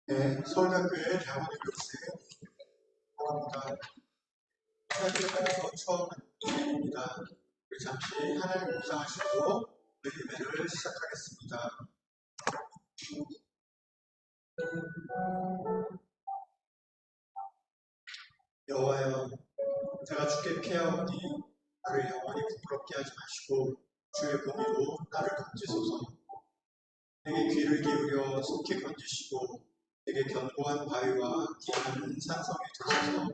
네, 서울대학교의 대학원의 교수님 반갑습니다. 대학교에서 처음 입니다. 잠시 하나님 묵상하시고 예배를 시작하겠습니다. 여호와여, 제가 주께 피하오니 나를 영원히 부끄럽게 하지 마시고 주의 공의로 나를 건지소서. 내게 귀를 기울여 속히 건지시고 내게 견고한 바위와 기는 산성이 되소서.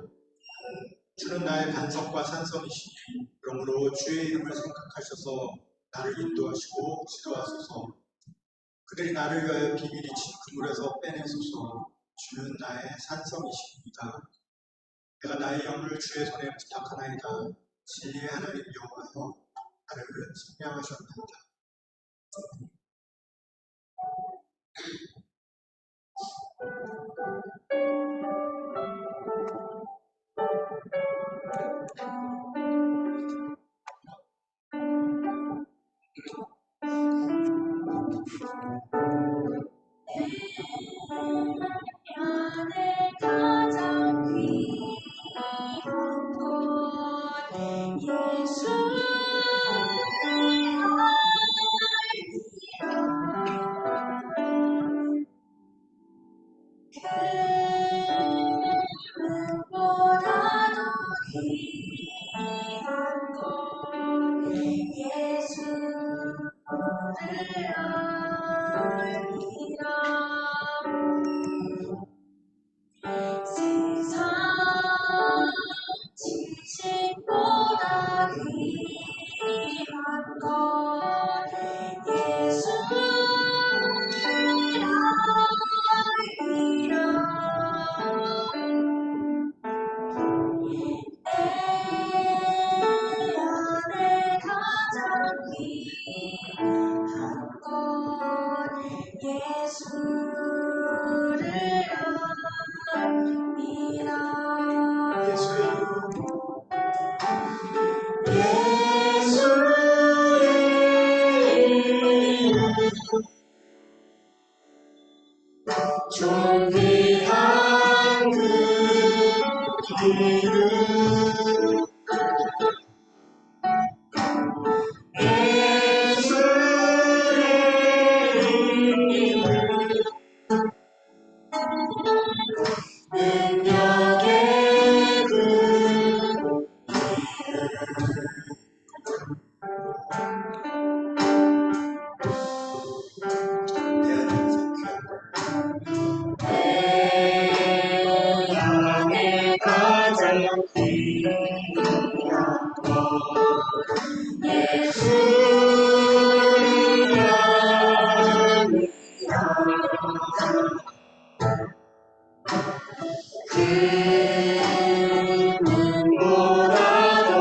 주는 나의 반석과 산성이시니 그러므로 주의 이름을 생각하셔서 나를 인도하시고 지도하소서. 그들이 나를 위하여 비밀이 진 그물에서 빼내소서. 주는 나의 산성이십니다. 내가 나의 영을 주의 손에 부탁하나이다. 진리의 하나님 여호와여, 나를 생명하셨나이다. 안에 가장 귀한 것 예수를 알리라. 금보다도 귀한 것 예수를 알리라. 세상 지식보다 귀한 것 예수를 알리라. 내 안에 가장 귀한 것 예수를 알리라. 존귀한 그 이름 능력의 그 내 안에 가장 귀한 것 예수를 알리라. 금보다 더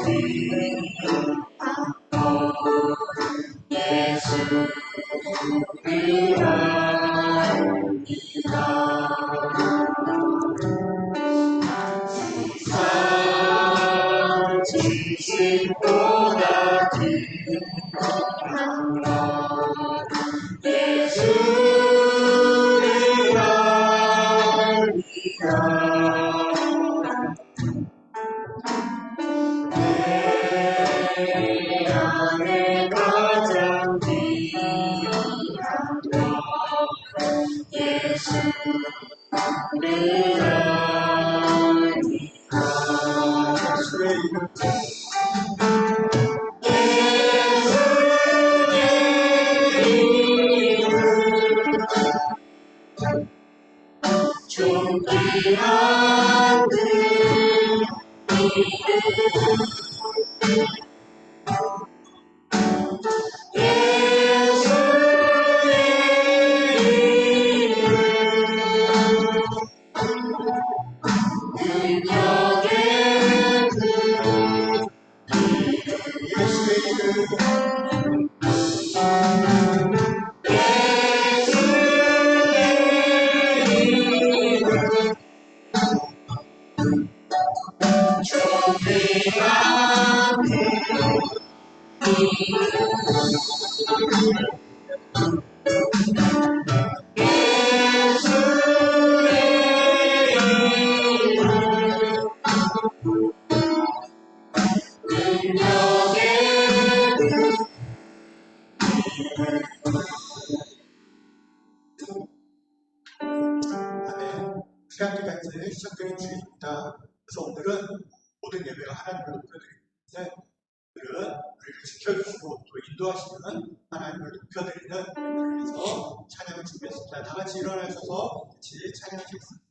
귀한 것 예수를 알리라. 세상 지식보다 귀한 것 예수를 알리라. 내 안에 가장 귀한 것 예수를 알리라. 주의 이름 존귀한 그 이름 예수의 이름 아멘. 새학기가 이제 시작되는 주일입니다. 그래서 오늘은 모든 예배가 하나님을 높여드리는데 오늘은 우리를 지켜주시고 또 인도하시는 하나님을 높여드리는 그래서 찬양을 준비했습니다. 다 같이 일어나셔서 같이 찬양하시겠습니다.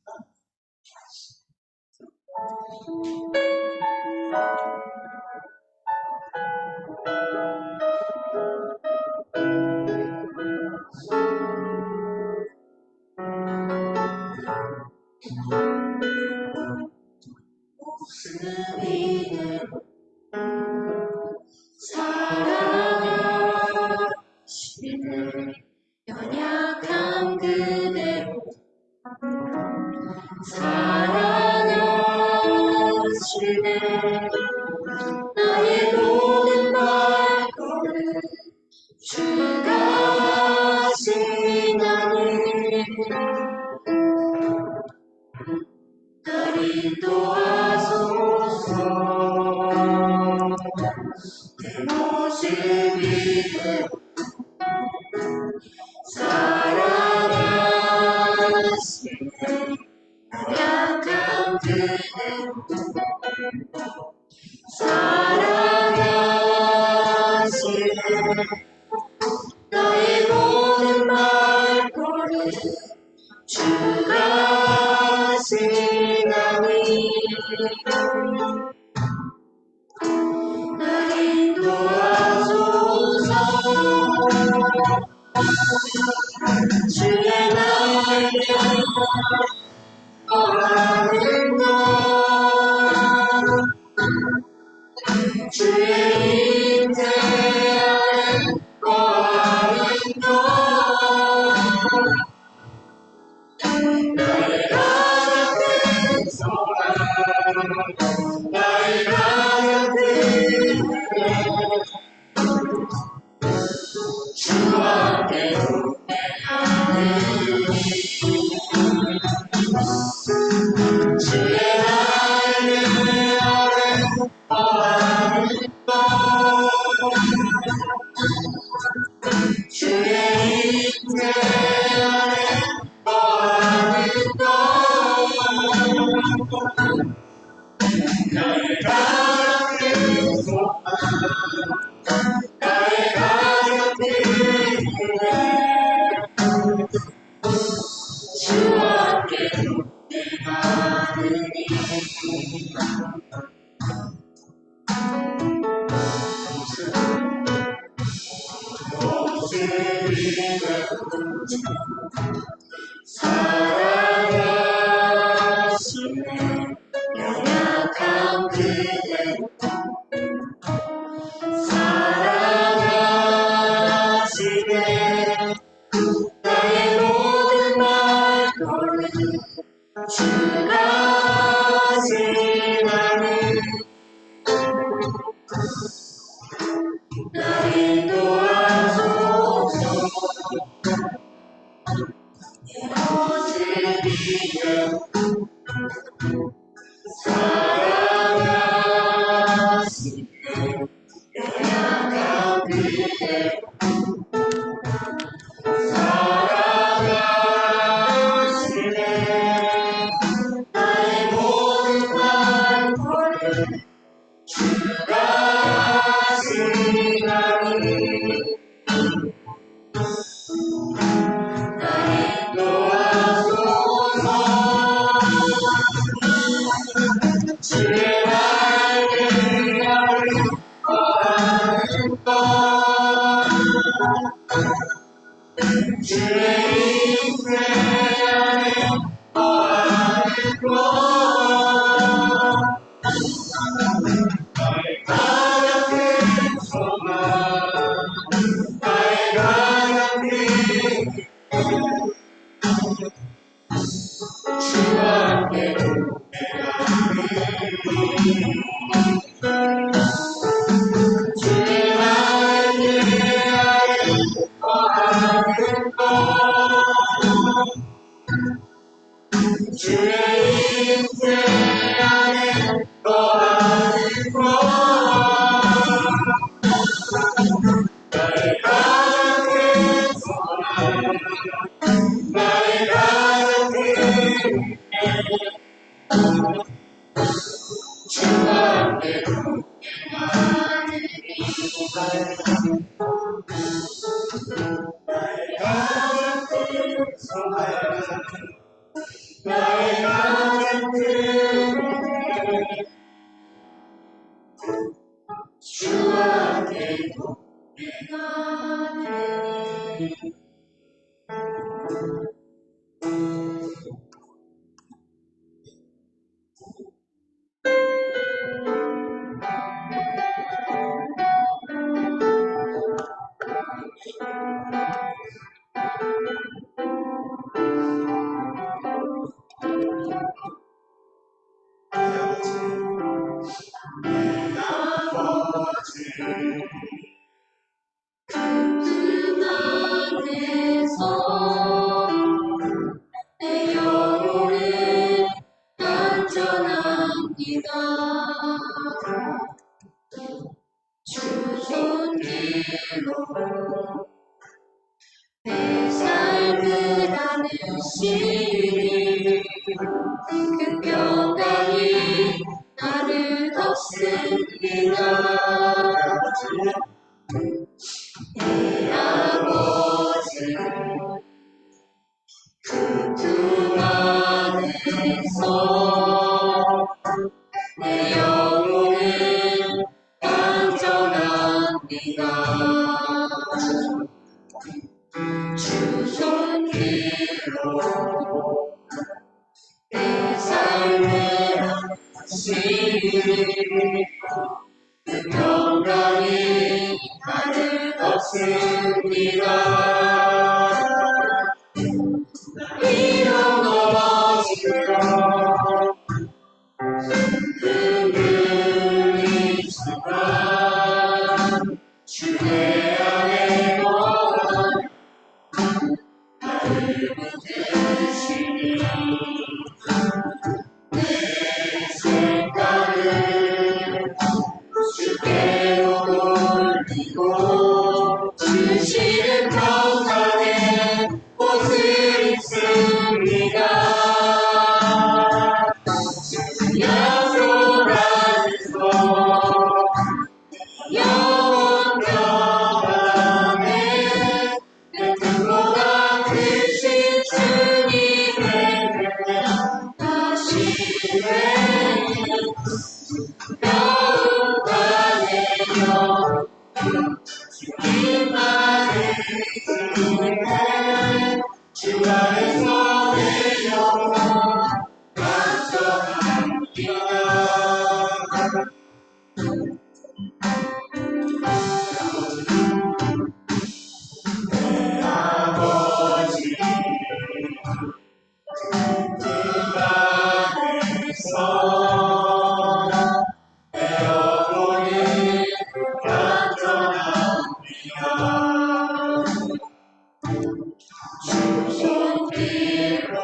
우리는 사랑하시는 연약한 그대로 사랑하시네 나의 모든 말걸음 주가 하시나니 날 인도하소서 내 모습이 사랑하시네 약한 그대로 사랑하시네 나의 모든 말걸음 주가 하시나니 날 인도하소서 주의 날개 거하는 것 주의 임재 아래 거하는 것 나의 가장 소망 나의 가장 주와 함께 동행하는 주의 날개 아래 거하는 것 주의 임재 아래 거하는 것 나의 가장 소망 나의 가장 주와 함께 동행하느니 사랑하시네 연약한 그대로 사랑하시네 나의 모든 말걸음 주가 하시나니 날 인도하소서 내 모습이여 사랑하시네 연약한 그대로 사랑하시네 나의 모든 말걸음 주가 하시나니 날 인도하소서 주의 날개 아래 거하는 것 주의 임재 아래 거하는 것 나의 가장 큰 소망 나의 가족들에게 주와 함께 동행하네. 내 영혼은 안전합니다. 주 손길로 내 삶을 안으시니 그 평강이 나를 덮습니다. 내 아버지 품 안에서 내 영혼은 안전합니다. 주 손길로 내 삶을 안으시니 그 평강이 나를 덮습니다. 비록 넘어지면 흔들리지만 주의 안에 거하여 나를 붙드시니 내 생각을 주께로 돌리고 주시는 평강의 옷을 입습니다. 약속 안에서 영원 평안에 내 뜻보다 크신 주님의 다시 더욱하네요. 주님만의 은혜 주 안에서 내 영혼 안전합니다. 내 아버지 그 안에서 내 영혼은 안전합니다. 주 손길로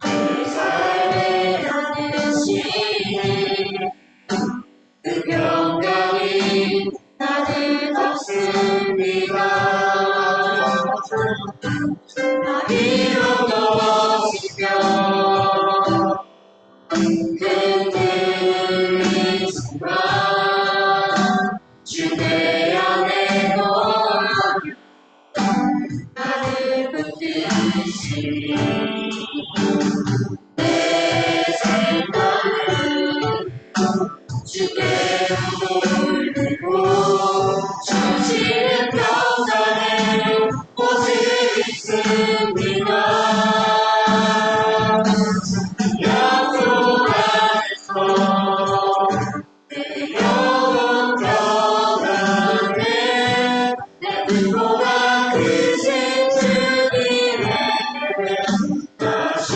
내 삶을 안으시니 그 평강이 나를 덮습니다. 나 비록 넘어지면 흔들리지만 주 내 안에 거하여 나를 붙드시니 내 생각을 주께로 돌리고 주시는 평강의 옷을 입습니다. 약속 안에서 내 영혼 평안에 내 뜻보다 크신 주님의 다시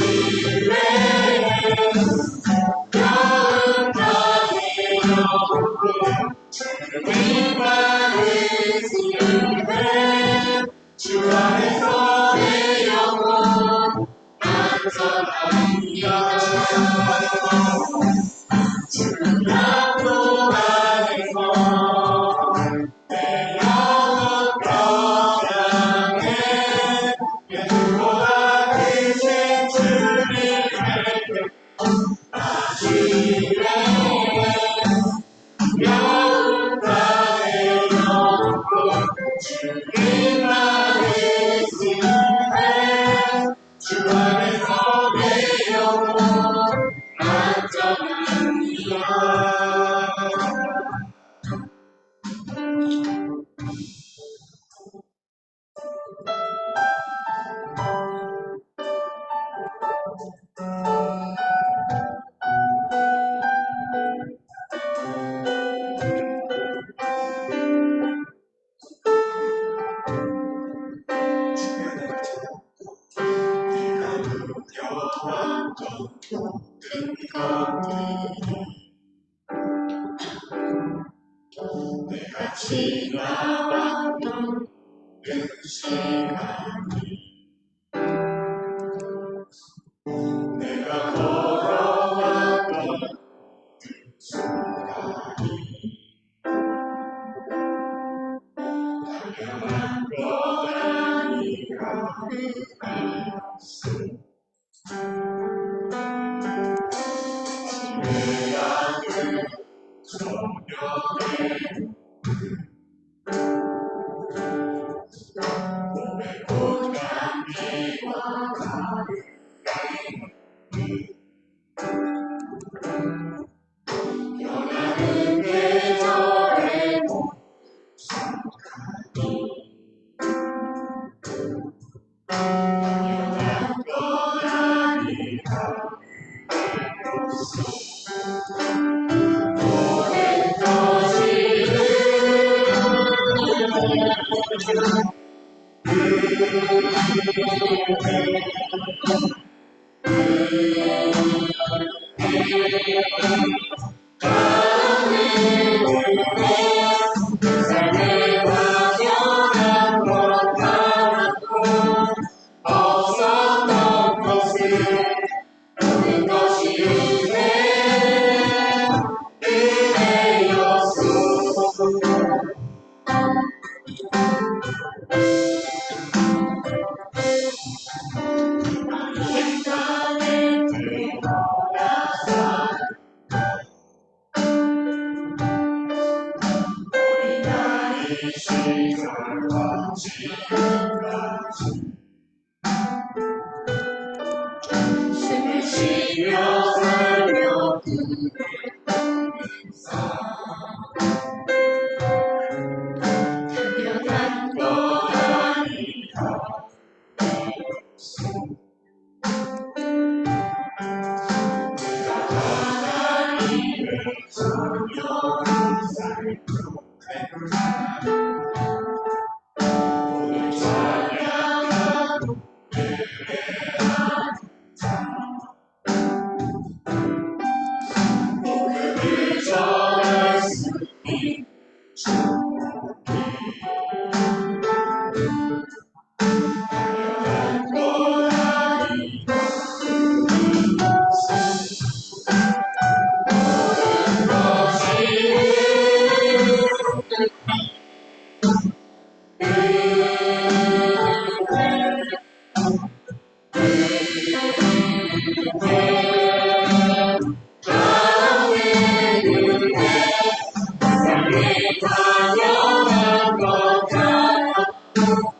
주 안에서 내 영혼 안전합니다. 약속 안에서 내 영혼 평안에 내 뜻보다 크신 주님의 다시 영원까지 주님만 의지해 주 안에서 내 영혼 안전합니다. 내가 지나왔던 그 시간이 내가 걸어왔던 순간이 당연한 것 아니라 지내야될 소년의 몸에 곧 감기와 변하는 계절의 당연한 것 아니라 모든 것이 삶의 막연한 것 같고 없었던 것을 모든 것이 은혜였소. 인간의 태어나서 우리가 이 시절과 지금까지 숨을 쉬며 살며 당연한 것 아니라 하나님의 소녀로 살고 오늘 찬양하고 복음을 전할 수 있는 당연한 것 아니라 모든 것이 당연한 것 같고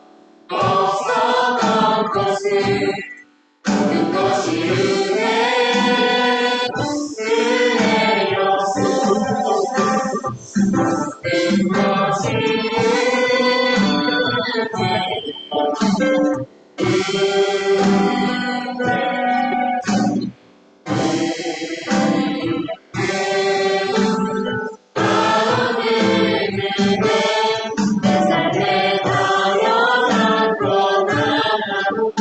없었던 것을 모든 것이 은혜였소. 모든 것이 내 삶에 당연한 것 같고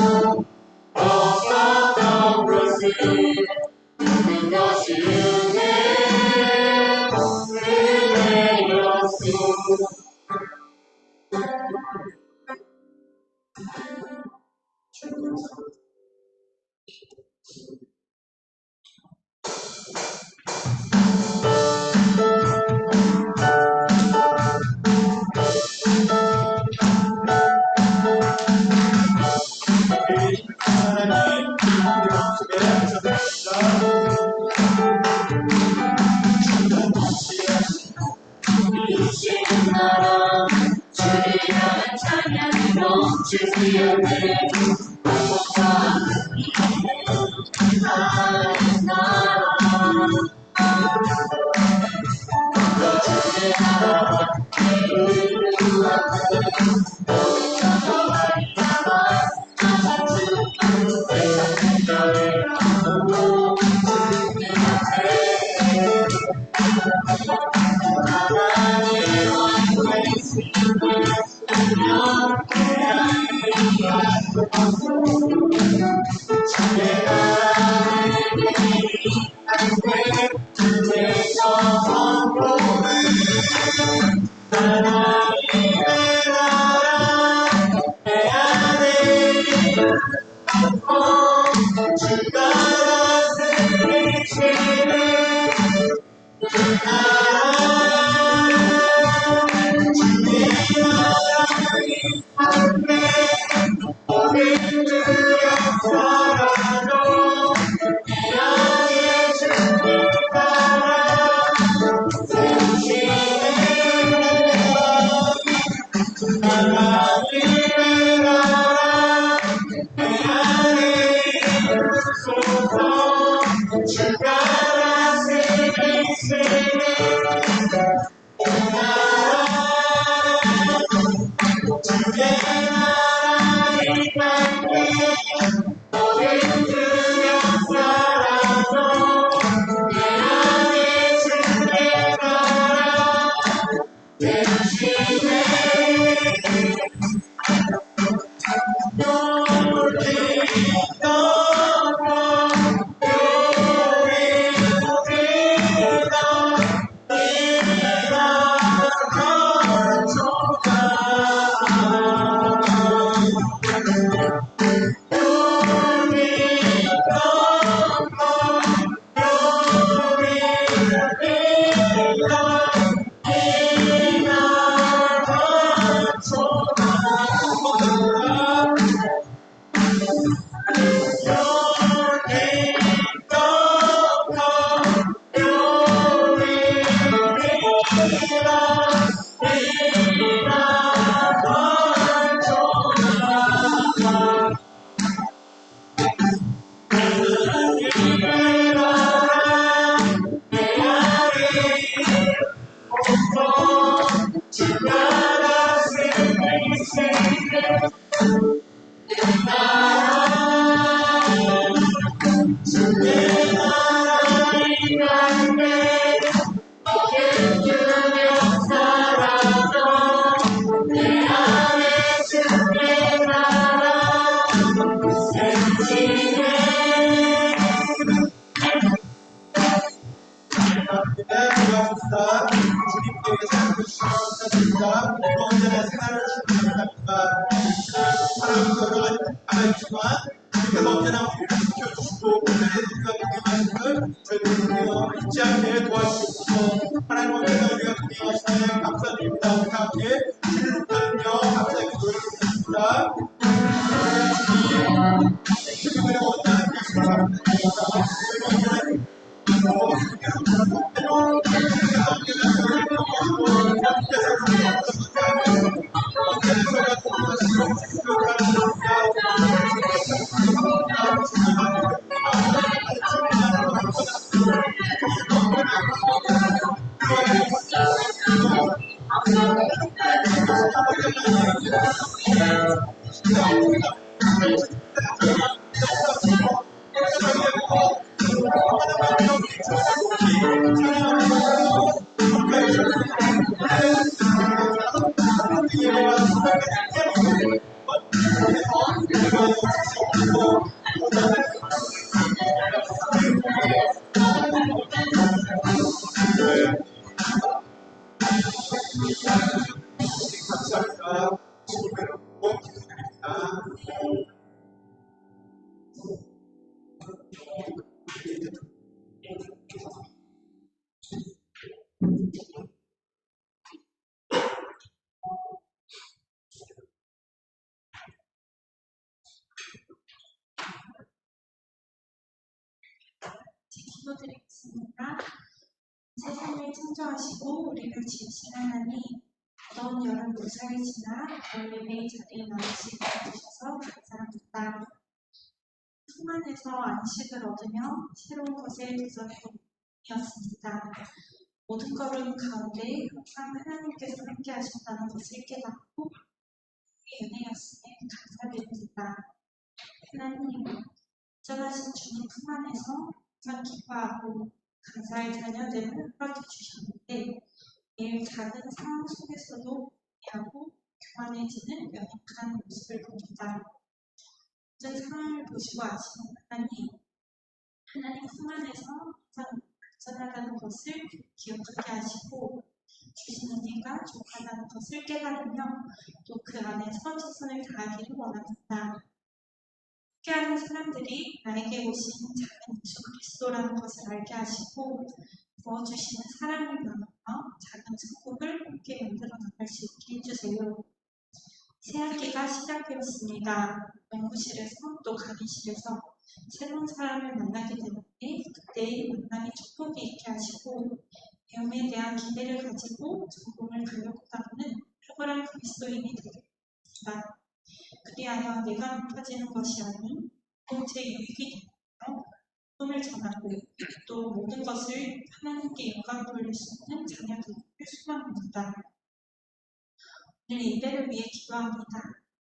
없었던 것을 모든 것이 은혜였소. 하나님, 우리 마음속에 하셨습니다. 이시는 나라 주를 향한 찬양으로 주시옵네 주님께 삶을 주셨습니다. 언제나 생활을 주셨습니다. 사람들은 알지만 주님께서 언제나 우리를 지켜주시고 오늘의 우리가 동행하심을 저희가 잊지 않게 도와주시옵소서. 하나님 언제나 우리가 동행하시네 감사드립니다. 우리 함께 주를 높여 감사의 기도를 드리겠습니다. 주님을 원하는 감사합니다. 주님을 꼭 기도드립니다. 기도드리겠습니다. 세상을 창조하시고 우리를 지으신 하나님, 어두운 여름 무사히 지나 예배의 자리에 나오시게 해주셔서 감사합니다. 풍만에서 안식을 얻으며 새로운 것에 도전이었습니다. 모든 걸음 가운데 항상 하나님께서 함께 하신다는 것을 깨닫고 은혜였음에 감사드립니다. 하나님, 전하신 주님 품 안에서 항상 기뻐하고 감사의 자녀들을 허락해 주셨는데 매일 작은 상황 속에서도 하고 교만해지는 연약한 모습을 봅니다. 모든 상황을 보시고 아시는 하나님 품 안에서 항상 안전하다는 것을 기억하게 하시고 주신 은혜가 족하다는 것을 깨달으며 또 그 안에서 최선을 다하기를 원합니다. 함께하는 사람들이 나에게 오신 작은 예수 그리스도라는 것을 알게 하시고 부어주시는 사랑을 나누며 작은 천국을 함께 만들어 나갈 수 있게 해주세요. 새학기가 시작되었습니다. 연구실에서 또 강의실에서 새로운 사람을 만나게 되는데 그때의 만남이 축복이 있게 하시고 배움에 대한 기대를 가지고 전공을 가려고 하는 탁월한 그리스도인이 되겠습니다. 그리하여 내가 높아지는 것이 아닌 또 제 유익이 되며 꿈을 전하고 또 모든 것을 하나님께 영광 돌릴 수 있는 자녀들을 소망합니다. 오늘 예배를 위해 기도합니다.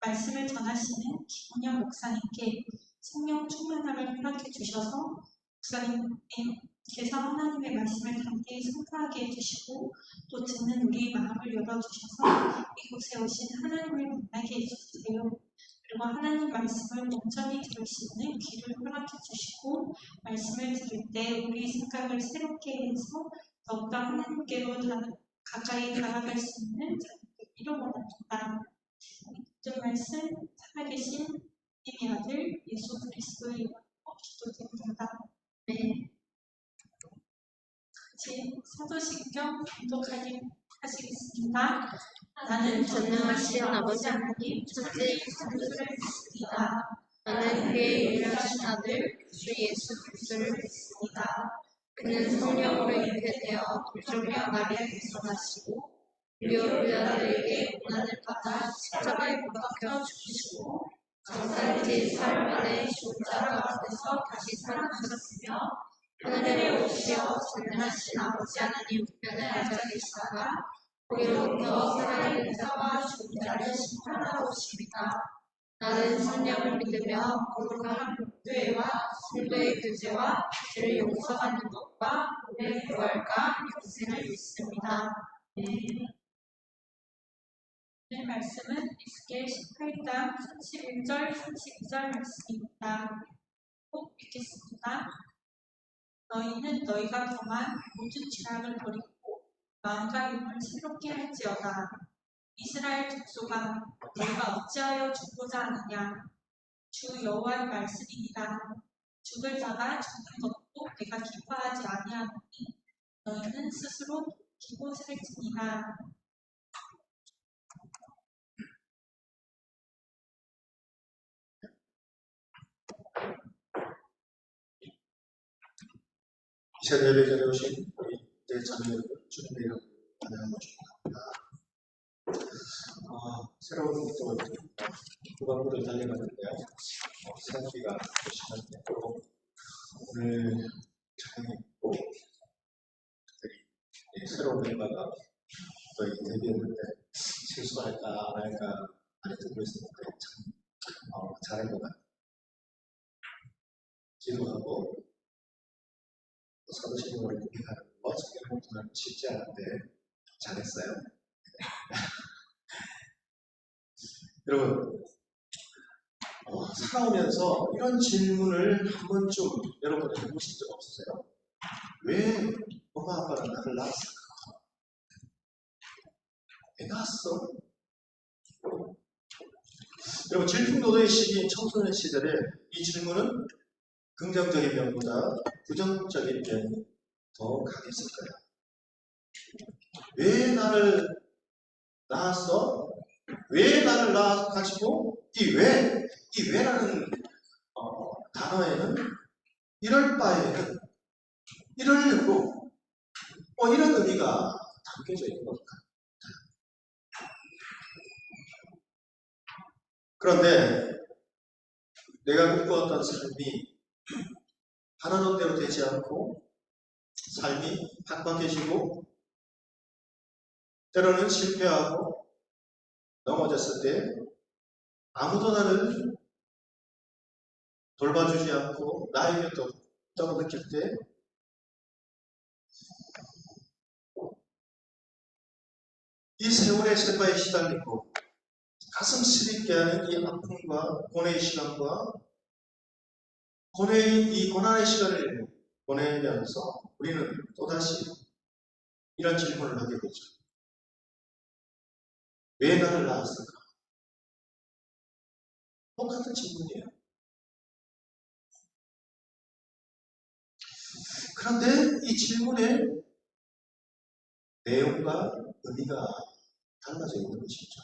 말씀을 전하시는 김은영 목사님께 성령 충만함을 허락해 주셔서 목사님께서 하나님의 말씀을 담대히 선포하게 해주시고 또 듣는 우리의 마음을 열어주셔서 이곳에 오신 하나님을 만나게 해주세요. 그리고 하나님 말씀을 온전히 들을 수 있는 귀를 허락해 주시고 말씀을 들을 때 우리 생각을 새롭게 해서 더욱더 하나님께로 가까이 다가갈 수 있는 자녀들이로 원합니다. 모든 말씀 살아계신 하나님의 아들 예수 그리스도의 이름으로 기도드립니다. 네. 같이 사도신경 교독하기 하시겠습니다. 나는 전능하신 아버지 하나님, 천지의 창조주를 믿습니다. 나는 그의 유일하신 아들, 주 예수 그리스도를 믿습니다. 그는 성령으로 잉태되어 동정녀 마리아에서 나시고 유료 유다들에게 고난을 받아 십자가에 못 박혀 죽으시고 장사일째 사흘 만에 죽은 자 가운데서 다시 살아나셨으며 하늘에 오시어 전능하신 아버지 하나님 우편에 앉아 계시다가 거기로부터 살아있는 자와 죽은 자를 심판하러 오십니다. 나는 성령을 믿으며 거룩한 교회와 성도의 교제와 죄를 용서받는 것과 몸의 부활과 영생을 믿습니다. 오늘 말씀은 에스겔 18장 31절 32절 말씀입니다. 꼭 읽겠습니다. 너희는 너희가 범한 모든 죄악을 버리고 마음과 영을 새롭게 할지어다. 이스라엘 족속아, 너희가 어찌하여 죽고자 하느냐? 주 여호와의 말씀이니라. 죽을 자가 죽는 것도 내가 기뻐하지 아니하노니 너희는 스스로 기고 살지니라. 이 시간 예배 전에 오신 우리 내 자녀들 주님의 이름 환영하고 축복합니다. 새로운 또 후반부를 달려가는데요. 새학기가 시작되고 또 오늘 찬양했고 특별히 새로운 멤버가 또 데뷔했는데 실수할까 안 할까 많이 듣고 있었는데 참 잘한 것 같아요. 기도하고 사도신경으로 공개하는 거 정말 쉽지 않은데 잘했어요. 여러분 살아오면서 이런 질문을 한 번쯤 여러분들 해보신 적 없으세요? 왜 엄마 아빠가 나를 낳았을까? 왜 낳았어? 여러분 질풍노도의 시기인 청소년 시절에 이 질문은 긍정적인 면보다 부정적인 면이 더 강했을 거예요. 왜 나를 낳았어? 왜 나를 낳아가지고 이 왜라는 단어에는 이럴 바에는 이러려고 이런 의미가 담겨져 있는 것 같아요. 그런데 내가 꿈꾸었던 삶이 하나님 대로 되지 않고 삶이 팍팍해지고 때로는 실패하고 넘어졌을 때 아무도 나를 돌봐주지 않고 나에게 또 없다고 느낄 때 이 세월의 쇠바에 시달리고 가슴 시리게 하는 이 아픔과 고뇌의 시간과 이 고난의 시간을 보내면서 우리는 또다시 이런 질문을 하게 되죠. 왜 나를 낳았을까? 똑같은 질문이에요. 그런데 이 질문의 내용과 의미가 달라져 있는 것이죠.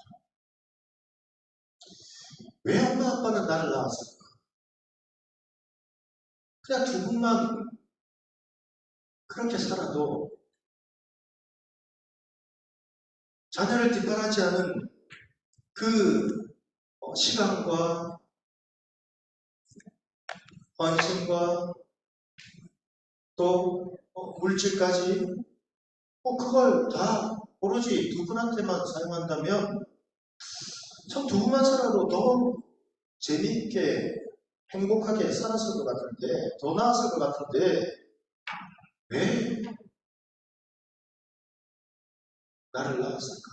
왜 엄마 아빠는 나를 낳았을까? 그냥 두 분만 그렇게 살아도 자녀를 뒷바라지 않은 그 시간과 헌신과 또 물질까지 그걸 다 오로지 두 분한테만 사용한다면 참 두 분만 살아도 더 재미있게 행복하게 살았을 것 같은데 더 나았을 것 같은데 왜 나를 낳았을까?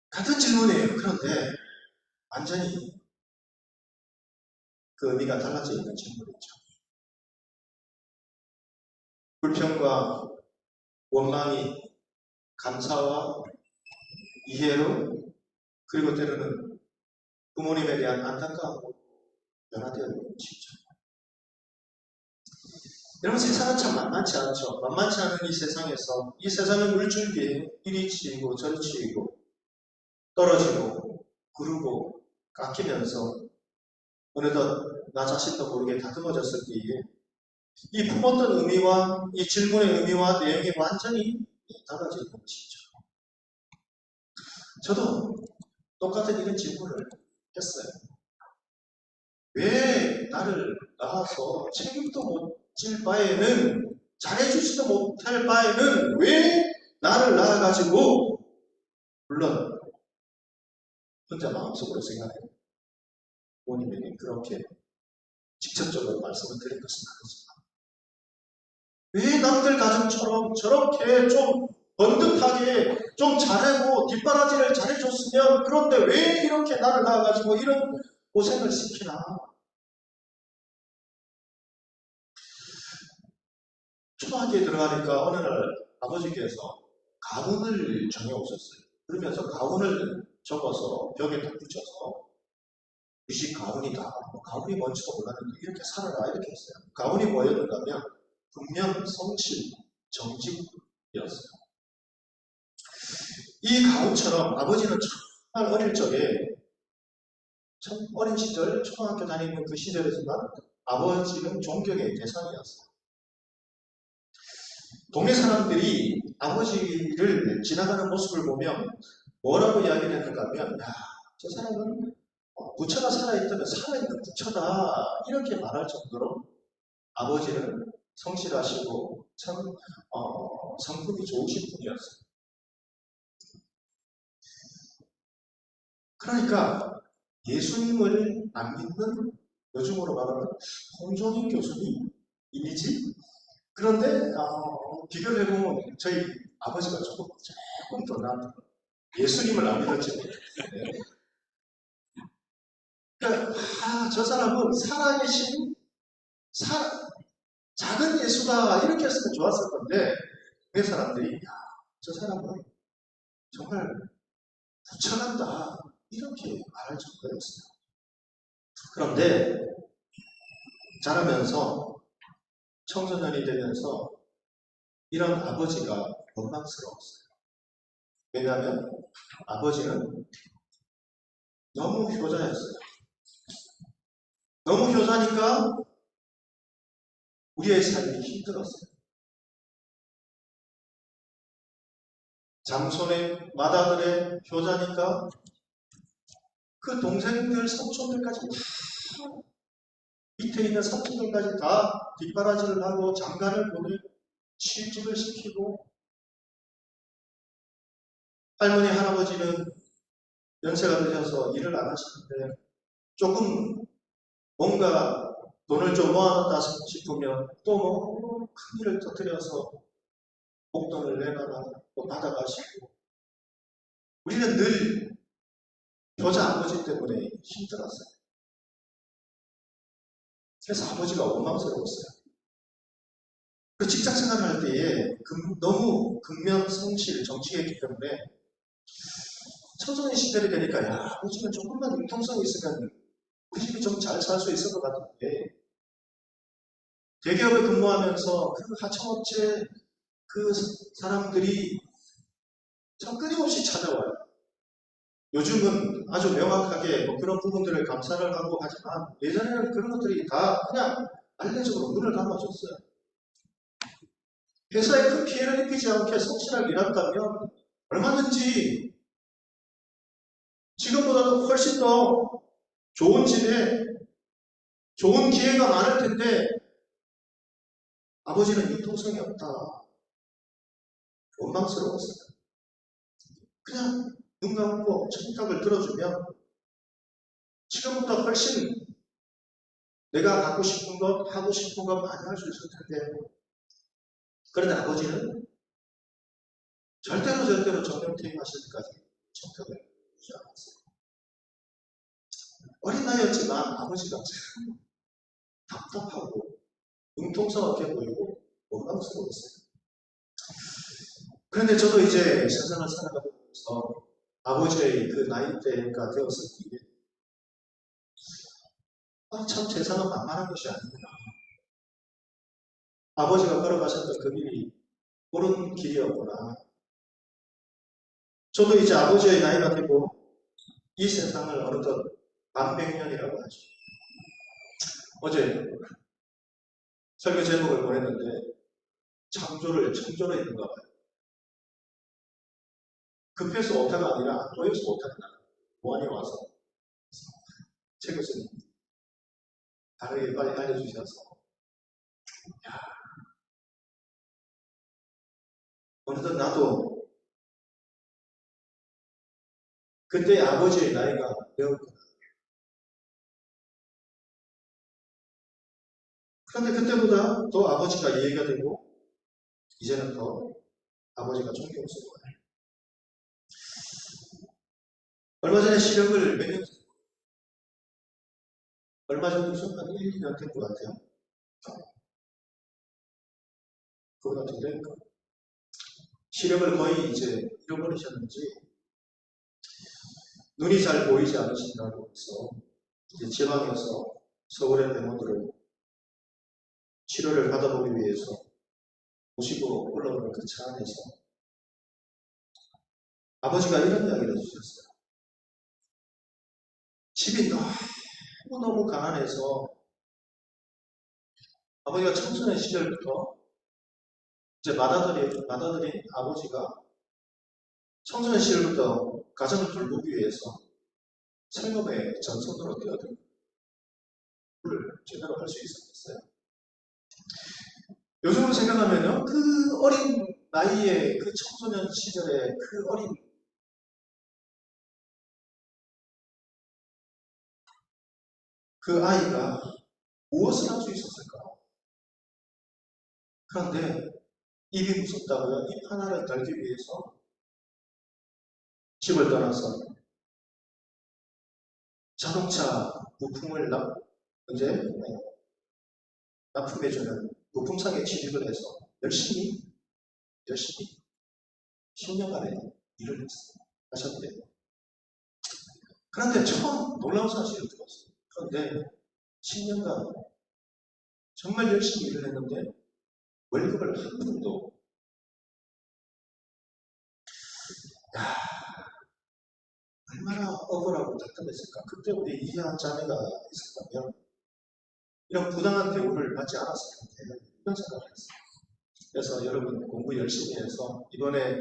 같은 질문이에요. 그런데 완전히 그 의미가 달라져 있는 질문이죠. 불평과 원망이 감사와 이해로 그리고 때로는 부모님에 대한 안타까움으로 변화되어 있는 것이죠. 여러분 세상은 참 만만치 않죠. 만만치 않은 이 세상에서 이 세상은 물줄기에 이리 치이고 저리 치이고 떨어지고 구르고 깎이면서 어느덧 나 자신도 모르게 다듬어졌을 때에 이 품었던 의미와 이 질문의 의미와 내용이 완전히 달라져 있는 것이죠. 저도 똑같은 이런 질문을 했어요. 왜 나를 낳아서 책임도 못 질 바에는 잘해주지도 못할 바에는 왜 나를 낳아가지고 물론 혼자 마음속으로 생각해요. 부모님에게 그렇게 직접적으로 말씀을 드린 것은 아니지만 왜 남들 가정처럼 저렇게 좀 번듯하게 좀 잘하고 뒷바라지를 잘해줬으면 그런데 왜 이렇게 나를 낳아가지고 이런 고생을 시키나. 초등학교에 들어가니까 어느 날 아버지께서 가훈을 정해오셨어요. 그러면서 가훈을 접어서 벽에 딱 붙여서 이 집 가훈이다. 가훈이 뭔지도 몰랐는데 이렇게 살아라 이렇게 했어요. 가훈이 뭐였는가 하면 분명 성실, 정직이었어요. 이 가훈처럼 아버지는 정말 어릴 적에 참 어린 시절 초등학교 다니는 그 시절이지만 아버지는 존경의 대상이었어요. 동네 사람들이 아버지를 지나가는 모습을 보면 뭐라고 이야기를 했는가 하면 야, 저 사람은 부처가 살아있다면 살아있는 부처다 이렇게 말할 정도로 아버지는 성실하시고 참 성품이 좋으신 분이었어요. 그러니까 예수님을 안 믿는 요즘으로 말하면 홍종인 교수님 이미지. 그런데 비교를 해보면 저희 아버지가 조금 더 나은 예수님을 안 믿었죠. 네. 그러니까 저 사람은 살아계신 작은 예수다 이렇게 했으면 좋았을 건데 그 사람들이 저 사람은 정말 부처난다 이렇게 말할 정도였어요. 그런데 자라면서 청소년이 되면서 이런 아버지가 원망스러웠어요. 왜냐하면 아버지는 너무 효자였어요. 너무 효자니까 우리의 삶이 힘들었어요. 장손의 맏아들의 효자니까 그 동생들, 삼촌들까지 다 밑에 있는 삼촌들까지 다 뒷바라지를 하고 장가를 보내고 취직을 시키고 할머니, 할아버지는 연세가 드셔서 일을 안 하시는데 조금 뭔가 돈을 좀 모아놨다 싶으면 또 뭐 큰 일을 터뜨려서 목돈을 내놔라 또 받아가시고 우리는 늘 효자 아버지 때문에 힘들었어요. 그래서 아버지가 원망스러웠어요. 그 직장 생활할 때에 너무 근면성실 정치했기 때문에 청소년 시절이 되니까 야 아버지는 조금만 융통성이 있으면 우리 집이 좀 잘 살 수 있을 것 같은데 대기업에 근무하면서 그 하청업체 그 사람들이 참 끊임없이 찾아와요. 요즘은 아주 명확하게 뭐 그런 부분들을 감사를 하고 하지만 예전에는 그런 것들이 다 그냥 알레적으로 눈을 감아줬어요. 회사에 큰 피해를 입히지 않게 성실하게 일한다면 얼마든지 지금보다도 훨씬 더 좋은 집에 좋은 기회가 많을 텐데 아버지는 융통성이 없다. 원망스러웠어요. 그냥 눈 감고 청탁을 들어주면 지금보다 훨씬 내가 갖고 싶은 것, 하고 싶은 것 많이 할 수 있을 텐데 그런데 아버지는 절대로 정년 퇴임하실 때까지 청탁을 하지 않았어요. 어린 나이였지만 아버지가 참 답답하고 융통성 없게 보이고 원망스러웠어요. 그런데 저도 이제 세상을 살아가면서 아버지의 그 나이대가 되었을 때 참 세상은 만만한 것이 아니구나. 아버지가 걸어가셨던 그 길이 옳은 길이었구나. 저도 이제 아버지의 나이가 되고 이 세상을 어느덧 만백년이라고 하죠. 어제 설교 제목을 보냈는데 창조를 했는가 봐요. 급해서 오타가 아니라 보여서 오타가 보안이 와서 제 교수님 다르게 빨리 알려주셔서 어느덧 나도 그때 아버지의 나이가 되었구나. 그런데 그때보다 더 아버지가 이해가 되고 이제는 더 아버지가 존경스러워요. 얼마 전에 시력을 몇 년, 얼마 전이죠? 한 1, 2년 된 것 같아요. 그거 같은데 시력을 거의 이제 잃어버리셨는지 눈이 잘 보이지 않으신다고 해서 이제 지방에서 서울의 병원으로 치료를 받아보기 위해서 모시고 올라오는 그 차 안에서 아버지가 이런 이야기를 해주셨어요. 집이 너무너무 가난해서 아버지가 청소년 시절부터 이제 맏아들인 아버지가 청소년 시절부터 가정을 돌보기 위해서 생업에 전선으로 뛰어들고 를 제대로 할 수 있었겠어요. 요즘으로 생각하면요, 그 어린 나이에 그 청소년 시절에 그 어린 그 아이가 무엇을 할 수 있었을까? 그런데 입이 무섭다고요? 입 하나를 달기 위해서 집을 떠나서 자동차 부품을 이제 납품해주는 부품상에 취직을 해서 열심히 10년간의 일을 하셨대요. 그런데 처음 놀라운 사실을 들었어요. 그런데 10년간 정말 열심히 일을 했는데 월급을 한 푼도 얼마나 억울하고 답답했을까. 그때 우리 이해한 자매가 있었다면 이런 부당한 대우를 받지 않았을 텐데 이런 생각을 했어요. 그래서 여러분 공부 열심히 해서 이번에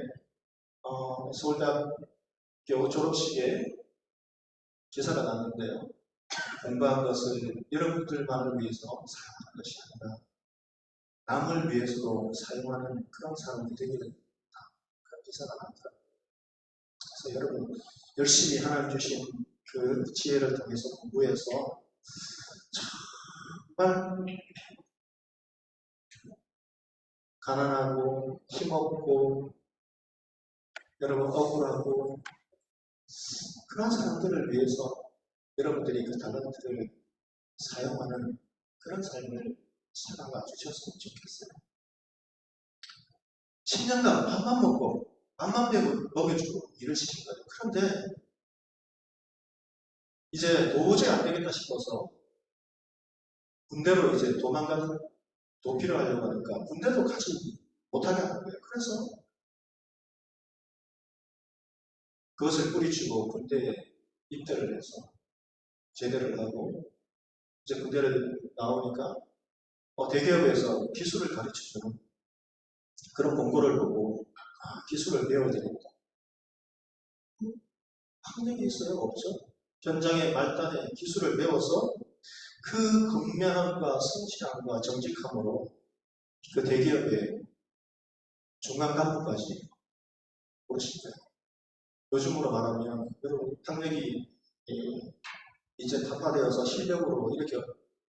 서울대학교 졸업식에 기사가 났는데요. 공부한 것을 여러분들만을 위해서 사용하는 것이 아니라 남을 위해서도 사용하는 그런 사람들이 되기를 그런 기사가 났더라고요. 그래서 여러분 열심히 하나님 주신 그 지혜를 통해서 공부해서 정말 가난하고 힘없고 여러분 억울하고 그런 사람들을 위해서 여러분들이 그 달란트를 사용하는 그런 삶을 살아가 주셨으면 좋겠어요. 10년간 밥만 먹고 밥만 먹여주고 일을 시킨 거예요. 그런데 이제 도저히 안 되겠다 싶어서 군대로 이제 도망가는 도피를 하려고 하니까 군대도 가지 못하게 하는 거예요. 그래서 그것을 뿌리치고 군대에 입대를 해서 제대를 하고 이제 군대를 나오니까 대기업에서 기술을 가르쳐주는 그런 공고를 보고 기술을 배워야 되겠다. 학력이 있어요? 없죠? 현장의 말단에 기술을 배워서 그 근면함과 성실함과 정직함으로 그 대기업의 중간 간부까지 오르신 거예요. 요즘으로 말하면 여러분 학력이 이제 타파되어서 실력으로 이렇게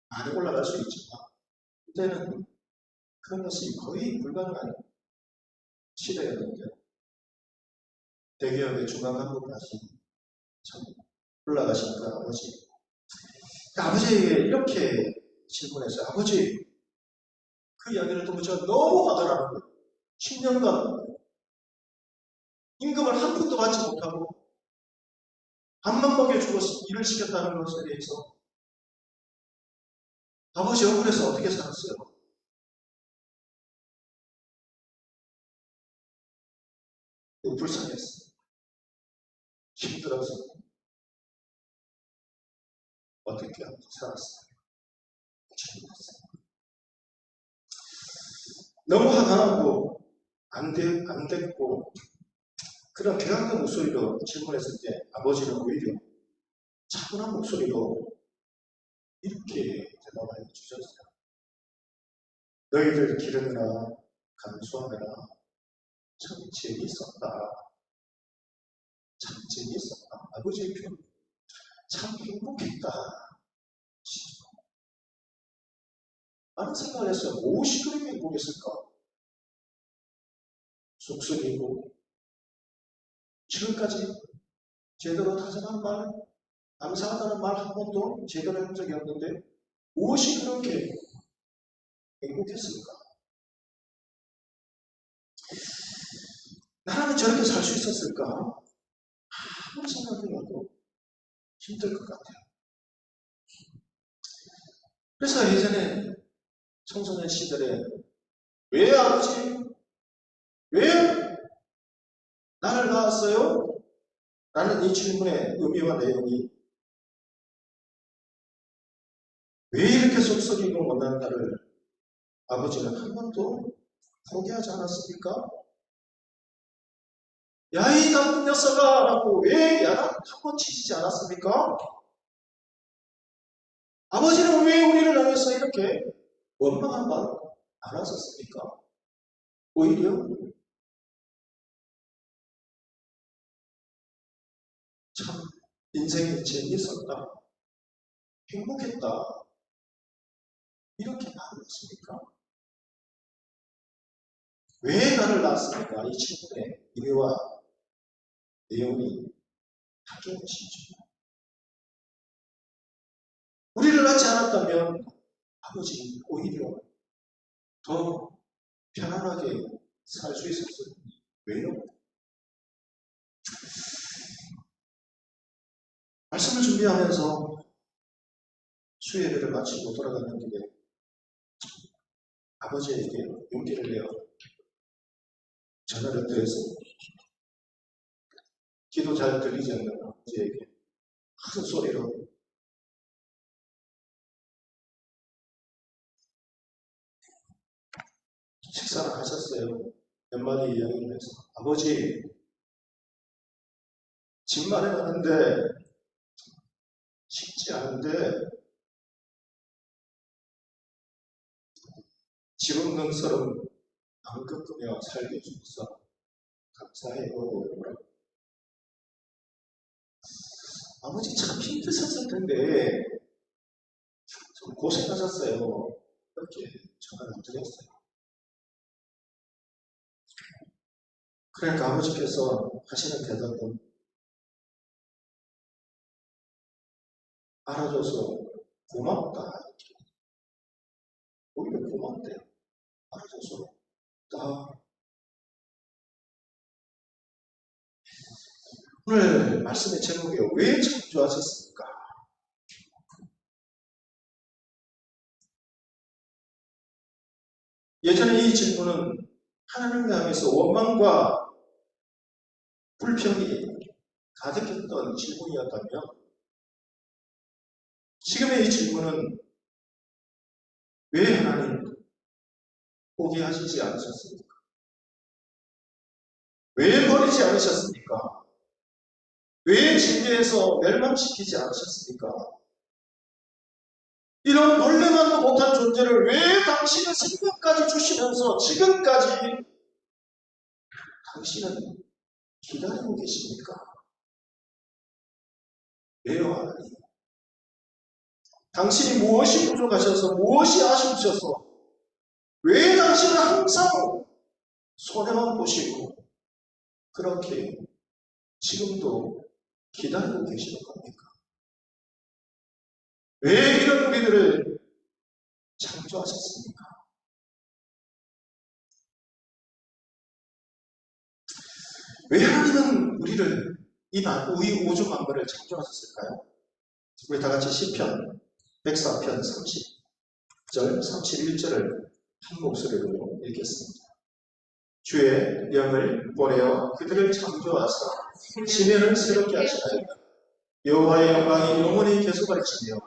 많이 올라갈 수 있지만 그때는 그런 것이 거의 불가능한 시대였는데 대기업의 중간 간부까지 참 올라가시니까 아버지에게 이렇게 질문했어요. 아버지, 그 이야기를 듣고 제가 너무 화가 나는 거예요. 10년간 임금을 한 푼도 받지 못하고 밥만 먹여주고 일을 시켰다는 것에 대해서 아버지 억울해서 어떻게 살았어요? 불쌍했어요. 힘들어서 어떻게 하고 살았어요? 너무 화가 나고 안 됐고 그런 괴악한 목소리로 질문했을 때 아버지는 오히려 차분한 목소리로 이렇게 대답을 해주셨어요. 너희들 기르느라 감수하느라 참 재미있었다. 참 재미있었다. 아버지의 표현 참 행복했다. 라는 생각을 했어요. 무엇이 그렇게 행복했을까? 속썩이고 지금까지 제대로 다정한 말, 감사하다는 말 한 번도 제대로 한 적이 없는데 무엇이 그렇게 행복했을까? 나라면 저렇게 살 수 있었을까? 아무리 생각해봐도 힘들 것 같아요. 그래서 예전에 청소년 시절에 왜 아버지? 왜 나를 낳았어요? 라는 이 질문의 의미와 내용이 왜 이렇게 속썩이고 못난다를 아버지는 한 번도 포기하지 않았습니까? 야, 이 나쁜 녀석아! 라고 왜 야단 한 번 치시지 않았습니까? 아버지는 왜 우리를 향해서 이렇게 원망한 말 안 하셨습니까? 오히려 참 인생이 재미있었다. 행복했다. 이렇게 말했습니까? 왜 나를 낳았습니까? 이 친구의 의미와 내용이 바뀐 것이죠. 우리를 낳지 않았다면 아버지 오히려 더 편안하게 살 수 있었을 텐데 왜요? 말씀을 준비하면서 수예배를 마치고 돌아가는 길에 아버지에게 용기를 내어 전화를 드려서 기도 잘 들리지 않는 아버지에게 큰 소리로 식사를 하셨어요. 몇 마디 이야기를 해서 아버지 집만에 가는데 쉽지 않은데 집 없는 서름 안 겪으며 살게 해주셔서 감사해요. 아버지 참 힘드셨을 텐데 좀 고생하셨어요. 이렇게 전화를 안 드렸어요. 그러니까 아버지께서 하시는 대답은 알아줘서 고맙다. 이렇게. 오히려 고맙대요. 알아줘서. 오늘 말씀의 제목이 왜 창조하셨습니까? 예전에 이 질문은 하나님을 향해서 원망과 불평이 가득했던 질문이었다면 지금의 이 질문은 왜 하나님 포기하시지 않으셨습니까? 왜 버리지 않으셨습니까? 왜 징계해서 멸망시키지 않으셨습니까? 이런 벌레만도 못한 존재를 왜 당신은 생명까지 주시면서 지금까지 당신은 기다리고 계십니까? 왜요, 하나님? 당신이 무엇이 부족하셔서 무엇이 아쉬우셔서 왜 당신은 항상 손해만 보시고 그렇게 지금도 기다리고 계시는 겁니까? 왜 이런 우리들을 창조하셨습니까? 왜 하나님은 우리를 이 우주 만물을 창조하셨을까요? 우리 다 같이 시편 104편 30절 31절을 한 목소리로 읽겠습니다. 주의 영을 보내어 그들을 창조하사 지면을 새롭게 하시나이다. 여호와의 영광이 영원히 계속할지며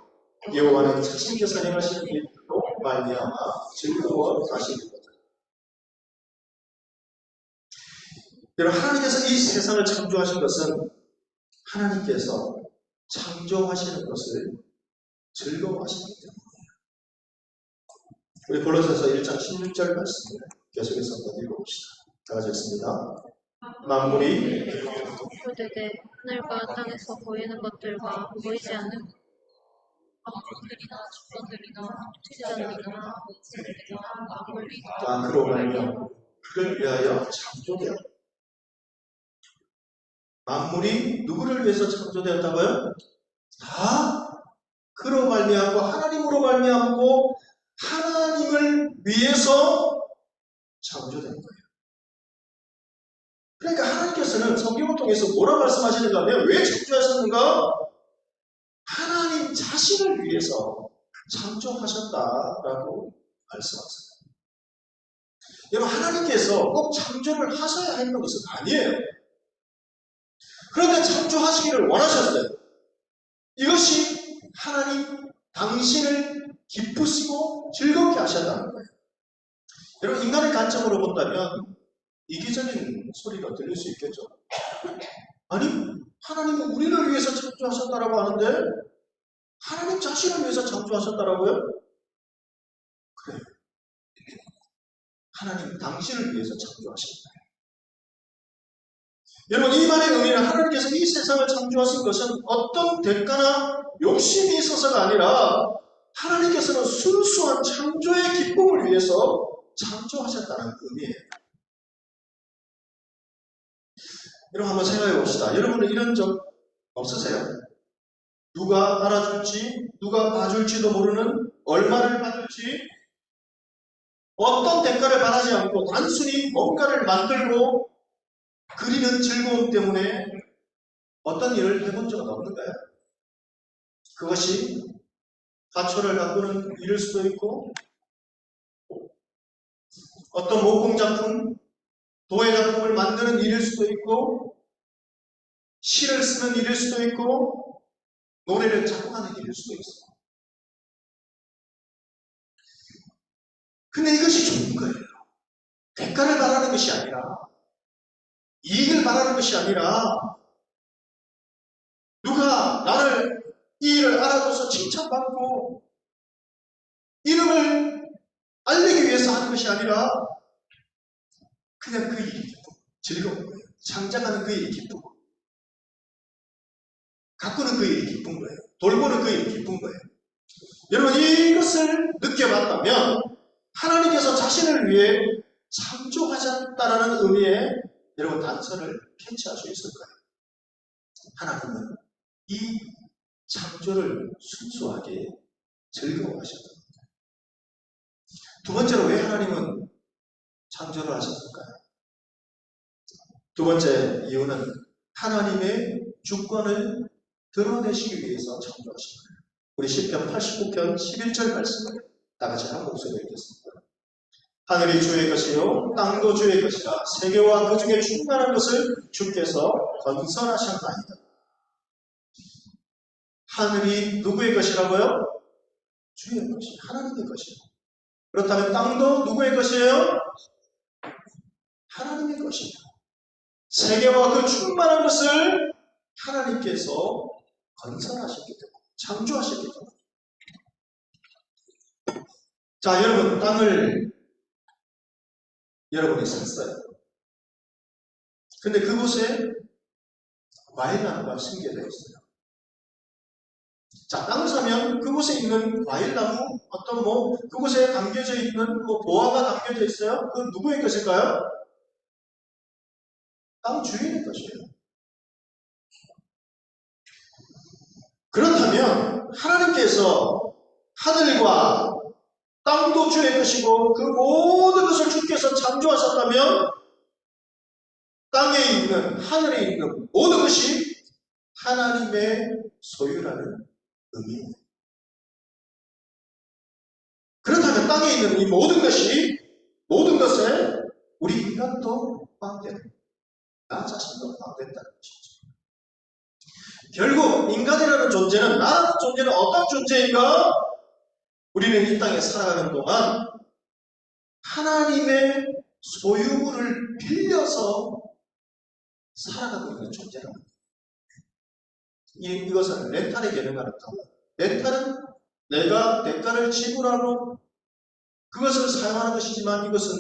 여호와는 자신께서 행하시는 일들로 말미암아 즐거워 하시리로다. 여러분, 하나님께서 이 세상을 창조하신 것은 하나님께서 창조하시는 것을 즐거워하시기 때문이에요. 우리 골로새서 1장 16절 말씀을 계속해서 한번 읽어봅시다. 다 같이 읽습니다. 만물이 되되 하늘과 땅에서 보이는 것들과 보이지 않는 것들이나 주권들이나 투자들이나 세력들이나 만물이 그로 말미암아 그를 위하여 창조되었다. 만물이 누구를 위해서 창조되었다고요? 다 그로 말미암고 하나님으로 말미암고 하나님을 위해서 창조된 거예요. 그러니까 하나님께서는 성경을 통해서 뭐라 말씀하시는가 하면 왜 창조하셨는가? 하나님 자신을 위해서 창조하셨다라고 말씀하세요. 여러분, 하나님께서 꼭 창조를 하셔야 하는 것은 아니에요. 그런데 창조하시기를 원하셨어요. 이것이 하나님 당신을 기쁘시고 즐겁게 하셨다는 거예요. 여러분, 인간의 관점으로 본다면 이기적인 소리가 들릴 수 있겠죠. 아니, 하나님은 우리를 위해서 창조하셨다라고 하는데 하나님 자신을 위해서 창조하셨다라고요? 그래요. 하나님 당신을 위해서 창조하셨다. 여러분, 이 말의 의미는 하나님께서 이 세상을 창조하신 것은 어떤 대가나 욕심이 있어서가 아니라 하나님께서는 순수한 창조의 기쁨을 위해서 창조하셨다는 의미예요. 여러분, 한번 생각해 봅시다. 여러분은 이런 적 없으세요? 누가 알아줄지, 누가 봐줄지도 모르는, 얼마를 받을지, 어떤 대가를 바라지 않고 단순히 뭔가를 만들고 그리는 즐거움 때문에 어떤 일을 해본 적은 없는가요? 그것이 화초를 가꾸는 일일 수도 있고, 어떤 목공작품, 도예작품을 만드는 일일 수도 있고, 시를 쓰는 일일 수도 있고, 노래를 작곡하는 일일 수도 있어요. 근데 이것이 좋은 거예요. 대가를 바라는 것이 아니라, 이익을 바라는 것이 아니라, 누가 나를 이 일을 알아줘서 칭찬받고 이름을 알리기 위해서 하는 것이 아니라 그냥 그 일이 기쁘고 즐거운 거예요. 창작하는 그 일이 기쁘고 가꾸는 그 일이 기쁜 거예요. 돌보는 그 일이 기쁜 거예요. 여러분 이것을 느껴봤다면 하나님께서 자신을 위해 창조하셨다라는 의미의 여러분 단서를 캐치할 수 있을 거예요. 하나님은 이 창조를 순수하게 즐거워하셨다. 두 번째로 왜 하나님은 창조를 하셨을까요? 두 번째 이유는 하나님의 주권을 드러내시기 위해서 창조하신 거예요. 우리 시편 89편 11절 말씀을 다 같이 한 목소리로 읽겠습니다. 하늘이 주의 것이요 땅도 주의 것이라 세계와 그 중에 충만한 것을 주께서 건설하셨나이다. 하늘이 누구의 것이라고요? 주의 것이 하나님의 것이요. 그렇다면 땅도 누구의 것이에요? 하나님의 것이요. 세계와 그 충만한 것을 하나님께서 건설하셨기 때문에 창조하셨기 때문에. 자, 여러분 땅을 여러분이 샀어요. 근데 그곳에 과일나무가 심겨져 있어요. 자, 땅을 사면 그곳에 있는 과일나무, 어떤 그곳에 담겨져 있는 보화가 담겨져 있어요. 그건 누구의 것일까요? 땅 주인의 것이에요. 그렇다면 하나님께서 하늘과 땅도 주의 것이고 그 모든 것을 주께서 창조하셨다면 땅에 있는 하늘에 있는 모든 것이 하나님의 소유라는 의미입니다. 그렇다면 땅에 있는 이 모든 것에 우리 인간도 포함됩니다. 나 자신도 포함된다는 것이죠. 결국 인간이라는 존재는 나라는 존재는 어떤 존재인가? 우리는 이 땅에 살아가는 동안 하나님의 소유물을 빌려서 살아가고 있는 존재라는 거예요. 이것은 렌탈의 개념과는 달라요. 렌탈은 내가 대가를 지불하고 그것을 사용하는 것이지만 이것은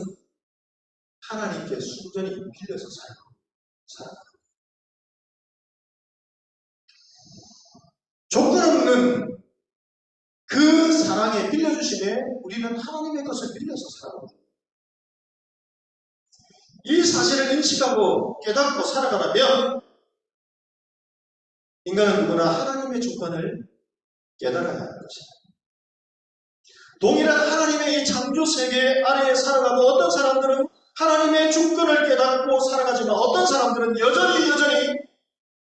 하나님께 순전히 빌려서 살아가는 조건 없는 그 사랑에 빌려주심에 우리는 하나님의 것을 빌려서 살아갑니다. 이 사실을 인식하고 깨닫고 살아가려면 인간은 누구나 하나님의 주권을 깨달아야 하는 것입니다. 동일한 하나님의 이 창조 세계 아래에 살아가고 어떤 사람들은 하나님의 주권을 깨닫고 살아가지만 어떤 사람들은 여전히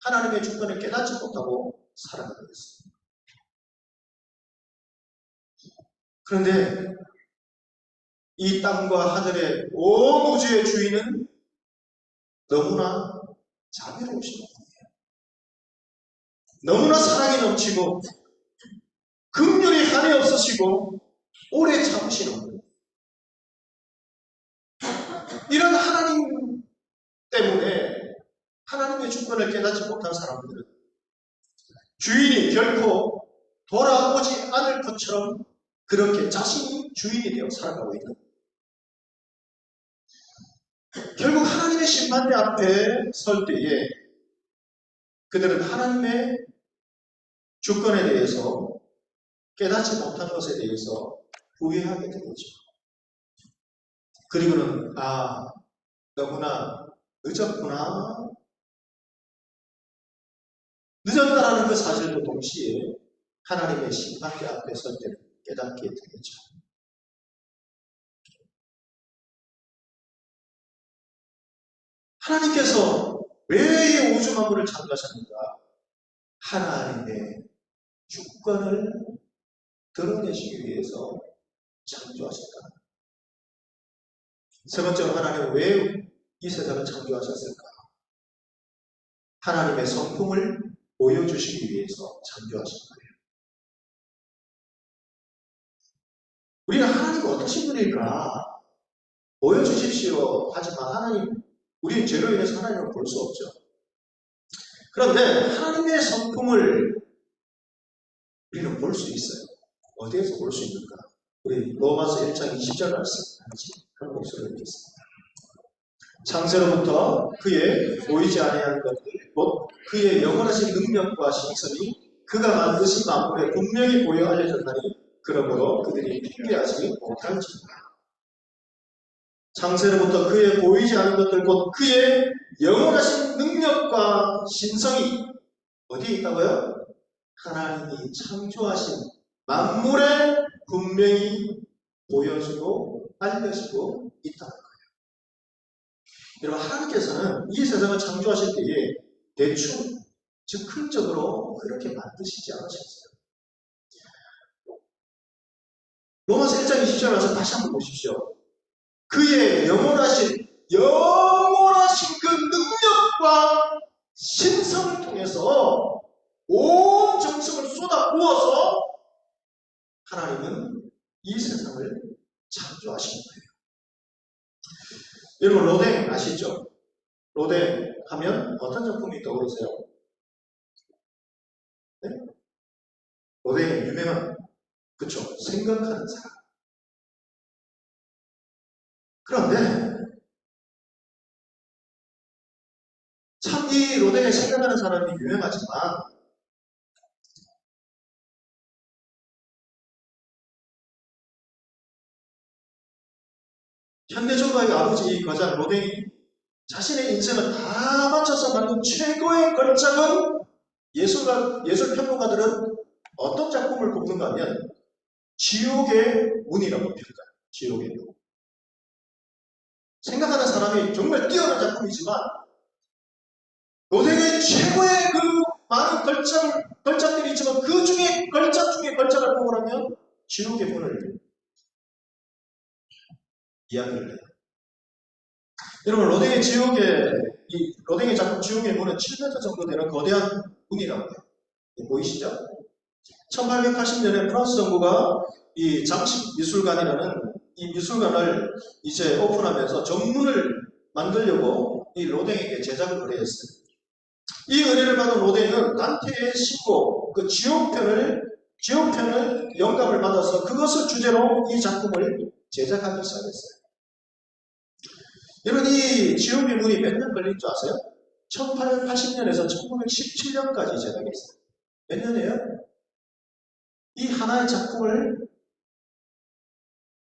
하나님의 주권을 깨닫지 못하고 살아가고 있습니다. 그런데 이 땅과 하늘의 온 우주의 주인은 너무나 자비로우신 분이에요. 너무나 사랑이 넘치고 긍휼이 한이 없으시고 오래 참으시는 분. 이런 하나님 때문에 하나님의 주권을 깨닫지 못한 사람들은 주인이 결코 돌아오지 않을 것처럼 그렇게 자신이 주인이 되어 살아가고 있는 거예요. 결국 하나님의 심판대 앞에 설 때에 그들은 하나님의 주권에 대해서 깨닫지 못한 것에 대해서 후회하게 되겠죠. 그리고는 너무나 늦었구나. 늦었다라는 그 사실도 동시에 하나님의 심판대 앞에 설 때는 깨닫게 되겠죠. 하나님께서 왜 이 우주 만물을 창조하셨는가? 하나님의 주권을 드러내시기 위해서 창조하셨다. 세 번째로 하나님은 왜 이 세상을 창조하셨을까? 하나님의 성품을 보여주시기 위해서 창조하신 거예요. 우리는 하나님이 어떠신 분일까? 보여주십시오. 하지만 우리는 죄로 인해서 하나님을 볼 수 없죠. 그런데 하나님의 성품을 우리는 볼 수 있어요. 어디에서 볼 수 있는가? 우리 로마서 1장 20절 말씀 한 목소리를 읽겠습니다. 창세로부터 그의 보이지 아니하는 것들 곧 그의 영원하신 능력과 신성이 그가 만드신 만물에 분명히 보여 알려졌나니 그러므로 그들이 핑계하지 못할지니라. 창세로부터 그의 보이지 않은 것들 곧 그의 영원하신 능력과 신성이 어디에 있다고요? 하나님이 창조하신 만물에 분명히 보여지고 알려지고 있다는 거예요. 여러분, 하나님께서는 이 세상을 창조하실 때에 대충 즉흥적으로 그렇게 만드시지 않으셨어요. 로마서 1장 20절 와서 다시 한번 보십시오. 그의 영원하신 그 능력과 신성을 통해서 온 정성을 쏟아 부어서 하나님은 이 세상을 창조하신 거예요. 여러분, 로댕 아시죠? 로댕 하면 어떤 작품이 떠오르세요? 네? 로댕의 유명한, 그쵸? 생각하는 사람. 그런데 참 이 로댕의 생각하는 사람이 유명하지만 현대조가의 아버지 거장 로댕이 자신의 인생을 다 바쳐서 만든 최고의 걸작은 예술평론가들은 어떤 작품을 꼽는가 하면 지옥의 문이라고 평가해요. 지옥의 문. 생각하는 사람이 정말 뛰어난 작품이지만 로댕의 최고의 그 많은 걸작들이 있지만 그 중에 걸작 중에 걸작을 뽑으라면 지옥의 문을 이야기를 해요. 여러분, 로댕의 작품 지옥의 문은 7m 정도 되는 거대한 문이라고 해요. 보이시죠? 1880년에 프랑스 정부가 이 장식 미술관이라는 이 미술관을 이제 오픈하면서 정문을 만들려고 이 로댕에게 제작을 의뢰했어요. 이 의뢰를 받은 로댕은 단테의 신곡, 그 지옥편을 영감을 받아서 그것을 주제로 이 작품을 제작하기 시작했어요. 여러분, 이 지옥의 문이 몇 년 걸린 줄 아세요? 1880년에서 1917년까지 제작했어요. 몇 년이에요? 이 하나의 작품을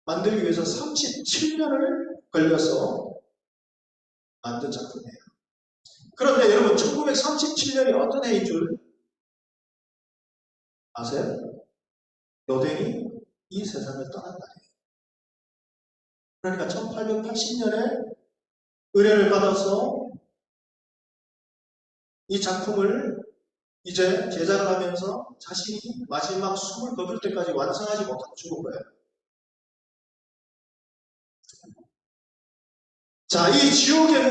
만들기 위해서 37년을 걸려서 만든 작품이에요. 그런데 여러분, 1937년이 어떤 해인 줄 아세요? 로댕이 이 세상을 떠난 날이에요. 그러니까 1880년에 의뢰를 받아서 이 작품을 이제 제작을 하면서 자신이 마지막 숨을 거둘 때까지 완성하지 못하고 죽은 거예요. 자, 이 지옥의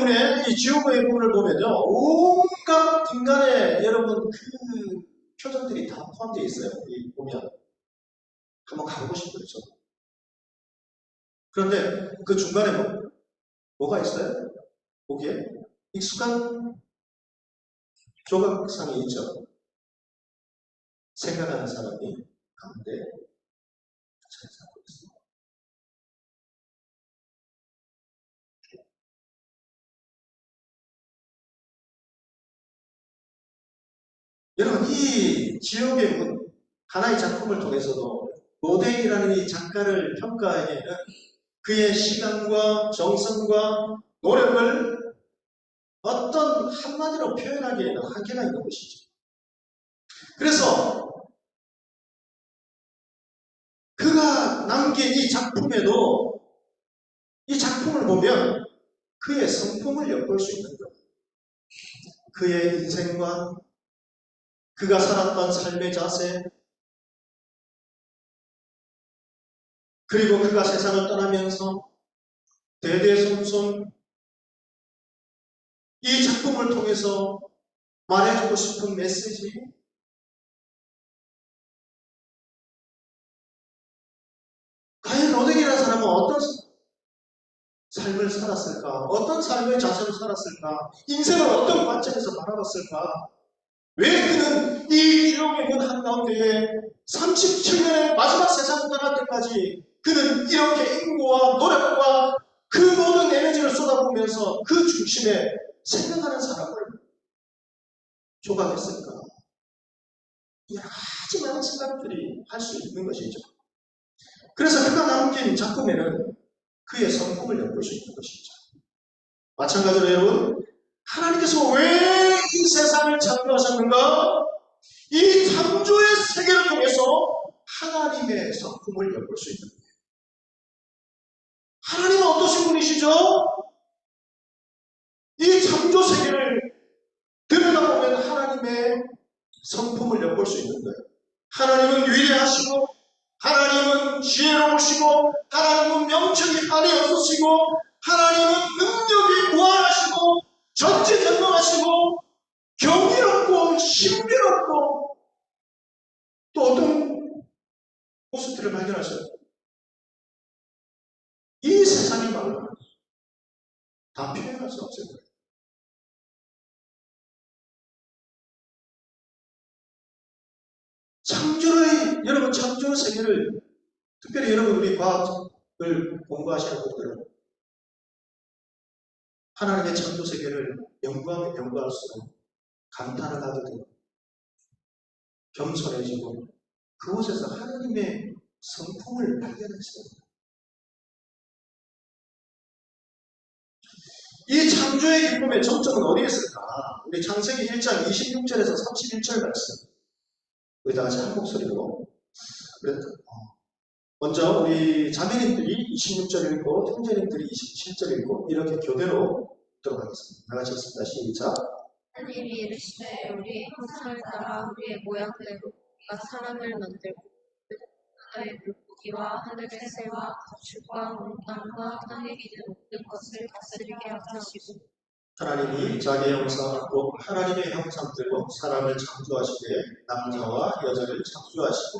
문을 보면요, 온갖 인간의 여러분 그 표정들이 다 포함되어 있어요. 이 보면 한번 가보고 싶죠. 그런데 그 중간에 뭐가 있어요? 거기에 익숙한 조각상이 있죠. 생각하는 사람이 가운데 잘 살고 있습니다. 여러분, 이 지옥의 문, 하나의 작품을 통해서도 로댕이라는 이 작가를 평가하기에는 그의 시간과 정성과 노력을 어떤 한마디로 표현하기에는 한계가 있는 것이죠. 그래서 그가 남긴 이 작품에도 이 작품을 보면 그의 성품을 엿볼 수 있는 거예요. 그의 인생과 그가 살았던 삶의 자세, 그리고 그가 세상을 떠나면서 대대손손 이 작품을 통해서 말해주고 싶은 메시지, 과연 로댕이라는 사람은 어떤 삶을 살았을까? 어떤 삶의 자세로 살았을까? 인생을 어떤 관점에서 바라봤을까? 왜 그는 이 지옥에 있는 한가운데에 37년의 마지막 세상을 떠날 때까지 그는 이렇게 인고와 노력과 그 모든 에너지를 쏟아부으면서 그 중심에 생각하는 사람을 조각했을까? 여러 가지 많은 생각들이 할 수 있는 것이죠. 그래서 그가 남긴 작품에는 그의 성품을 엿볼 수 있는 것이죠. 마찬가지로 여러분, 하나님께서 왜 이 세상을 창조하셨는가? 이 창조의 세계를 통해서 하나님의 성품을 엿볼 수 있는 거예요. 하나님은 어떠신 분이시죠? 이 창조 세계를 들여다보면 하나님의 성품을 엿볼 수 있는 거예요. 하나님은 위대하시고 하나님은 지혜로우시고 하나님은 명철이 한이 없으시고 하나님은 능력이 무한하시고 전지전능하시고 경이롭고 신비롭고 또 어떤 모습들을 발견하셔요. 이 세상이 말로 다 표현할 수 없어요. 여러분 창조의 세계를 특별히 여러분 우리 과학을 공부하시는 분들 하나님의 창조 세계를 연구하면 연구할수록 감탄을 하게 되고 겸손해지고 그곳에서 하나님의 성품을 발견했어요. 이 창조의 기쁨의 정점은 어디에 있을까? 우리 창세기 1장 26절에서 31절 말씀 우리 다 같이 한 목소리로 먼저 우리 자매님들이 26절 읽고 형제님들이 27절 읽고 이렇게 교대로 들어가겠습니다. 다 같이 읽습니다. 시작. 하나님이 이르시되 우리의 형상을 따라 우리의 모양대로 우리가 사람을 만들고 바다의 물고기와 하늘의 새와 가축과 온 땅과 땅에 기는 모든 것을 다스리게 하시고 하나님이 자기의 형상으로 하나님의 형상대로 사람을 창조하시되 남자와 여자를 창조하시고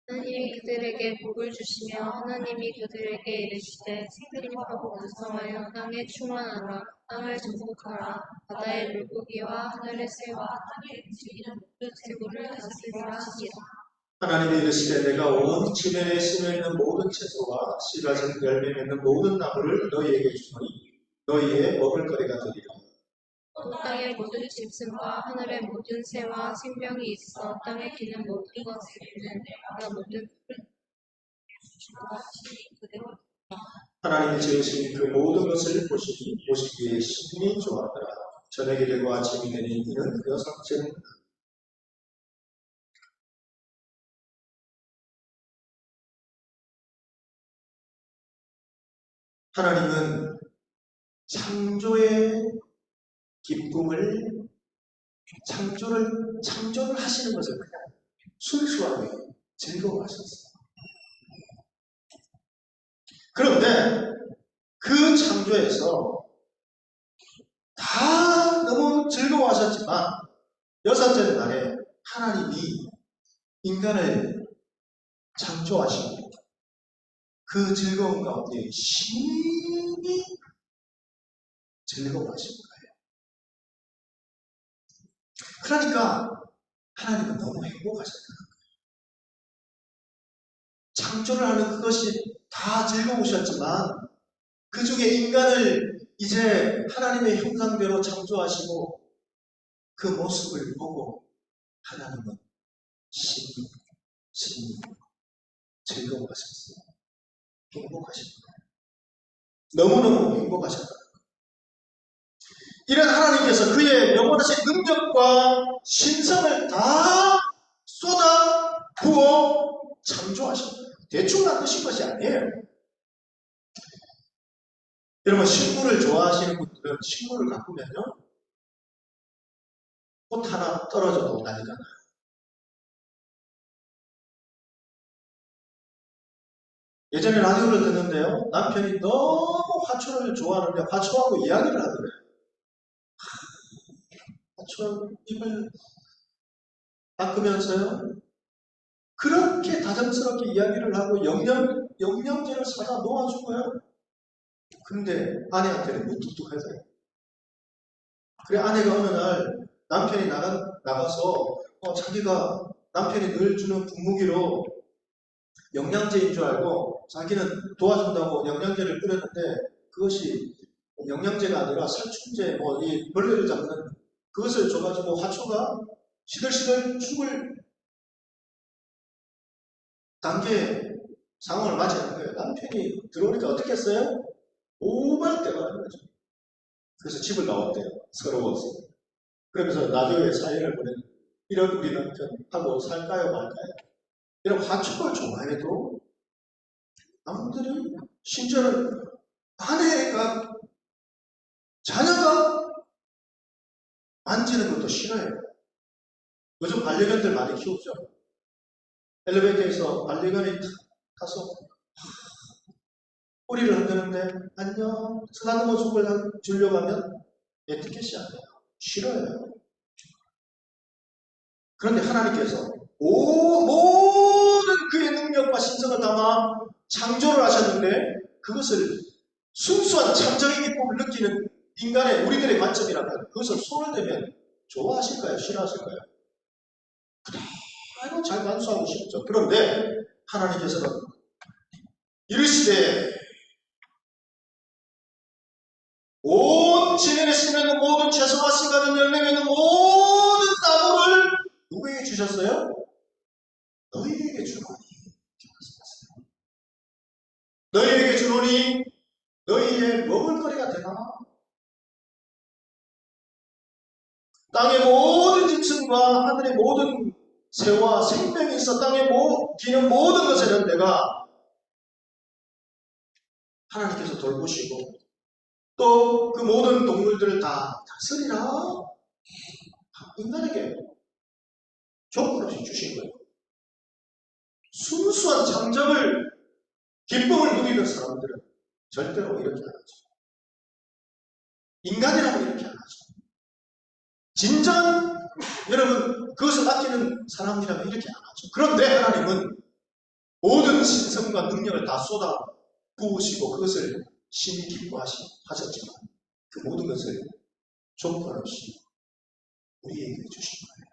하나님이 그들에게 복을 주시며 하나님이 그들에게 이르시되 생육하고 번성하여 땅에 충만하라 땅을 정복하라 바다의 물고기와 하늘의 새와 땅에 움직이는 모든 생물을 다스리라 하시니라. 하나님이 이르시되 내가 온 지면에 심어있는 모든 채소와 씨 가진 열매 맺는 모든 나무를 너희에게 주노니 너희의 먹을 거리가 되리라. 땅의 모든 짐승과 하늘의 모든 새와 생명이 있어 땅에 기는 모든 것에는 내가 모든 풀을 주시고 그대로 하나님이 지으신 그 모든 것을 보시기에 심히 좋았더라. 저녁이 되고 아침이 되니 이는 여섯째는 하나님은 창조의 기쁨을 창조를 하시는 것을 그냥 순수하게 즐거워하셨어요. 그런데 그 창조에서 다 너무 즐거워하셨지만 여섯째 날에 하나님이 인간을 창조하시고 그 즐거운 가운데 심히 즐거워하신 거예요. 그러니까 하나님은 너무 행복하셨어요. 창조를 하는 그것이 다 즐거우셨지만 그 중에 인간을 이제 하나님의 형상대로 창조하시고 그 모습을 보고 하나님은 심히 즐거워하셨어요. 행복하셨어요. 너무너무 행복하셨다. 이런 하나님께서 그의 영원하신 능력과 신성을 다 쏟아 부어 창조하신 거예요. 대충 만드신 것이 아니에요. 여러분 식물을 좋아하시는 분들은 식물을 가꾸면요 꽃 하나 떨어져도 난리잖아요. 예전에 라디오를 듣는데요 남편이 너무 화초를 좋아하는데 화초하고 이야기를 하더래요. 화초 잎을 닦으면서요 그렇게 다정스럽게 이야기를 하고 영양제를 사다 놓아주고요. 근데 아내한테는 무뚝뚝하더래요. 그래 아내가 어느 날 남편이 나가서 자기가 남편이 늘 주는 분무기로 영양제인 줄 알고 자기는 도와준다고 영양제를 뿌렸는데 그것이 영양제가 아니라 살충제, 이 벌레를 잡는 그것을 줘가지고 하초가 시들시들 죽을 단계 상황을 맞이하는 거예요. 남편이 들어오니까 어떻게 했어요? 오발 대화하는 거죠. 그래서 집을 나왔대요. 서러워서. 그러면서 나중에 사연을 보낸 이런 우리 남편하고 살까요 말까요? 이런 화촉을 좋아해도 남들이 심지어는 아내가 자녀가 만지는 것도 싫어해요. 요즘 반려견들 많이 키우죠. 엘리베이터에서 반려견이 타서 꼬리를 흔드는데 안녕 쓰다듬어 주려고 하면 에티켓이 안 돼요. 싫어해요. 그런데 하나님께서 모든 그의 능력과 신성을 담아 창조를 하셨는데 그것을 순수한 창조의 기쁨을 느끼는 인간의 우리들의 관점이라면 그것을 손을 대면 좋아하실까요? 싫어하실까요? 그대로 잘 간수하고 싶죠. 그런데 하나님께서는 이르시되 온 지면에 심는 모든 채소와 씨 가진 열매가 있는 모든 나무를 누구에게 주셨어요? 너희에게 주노니. 너희에게 주노니 너희의 먹을거리가 되나? 땅의 모든 짐승과 하늘의 모든 새와 생명이 있어 땅에 기는 모든 것에는 내가 하나님께서 돌보시고 또 그 모든 동물들을 다 다스리라 인간에게 조건 없이 주신 거예요. 순수한 창조를 기쁨을 누리는 사람들은 절대로 이렇게 안 하죠. 인간이라고 이렇게 안 하죠. 진정한 여러분 그것을 아끼는 사람이라면 이렇게 안 하죠. 그런데 하나님은 모든 신성과 능력을 다 쏟아 부으시고 그것을 심히 기뻐하셨지만 그 모든 것을 조건 없이 우리에게 주신 거예요.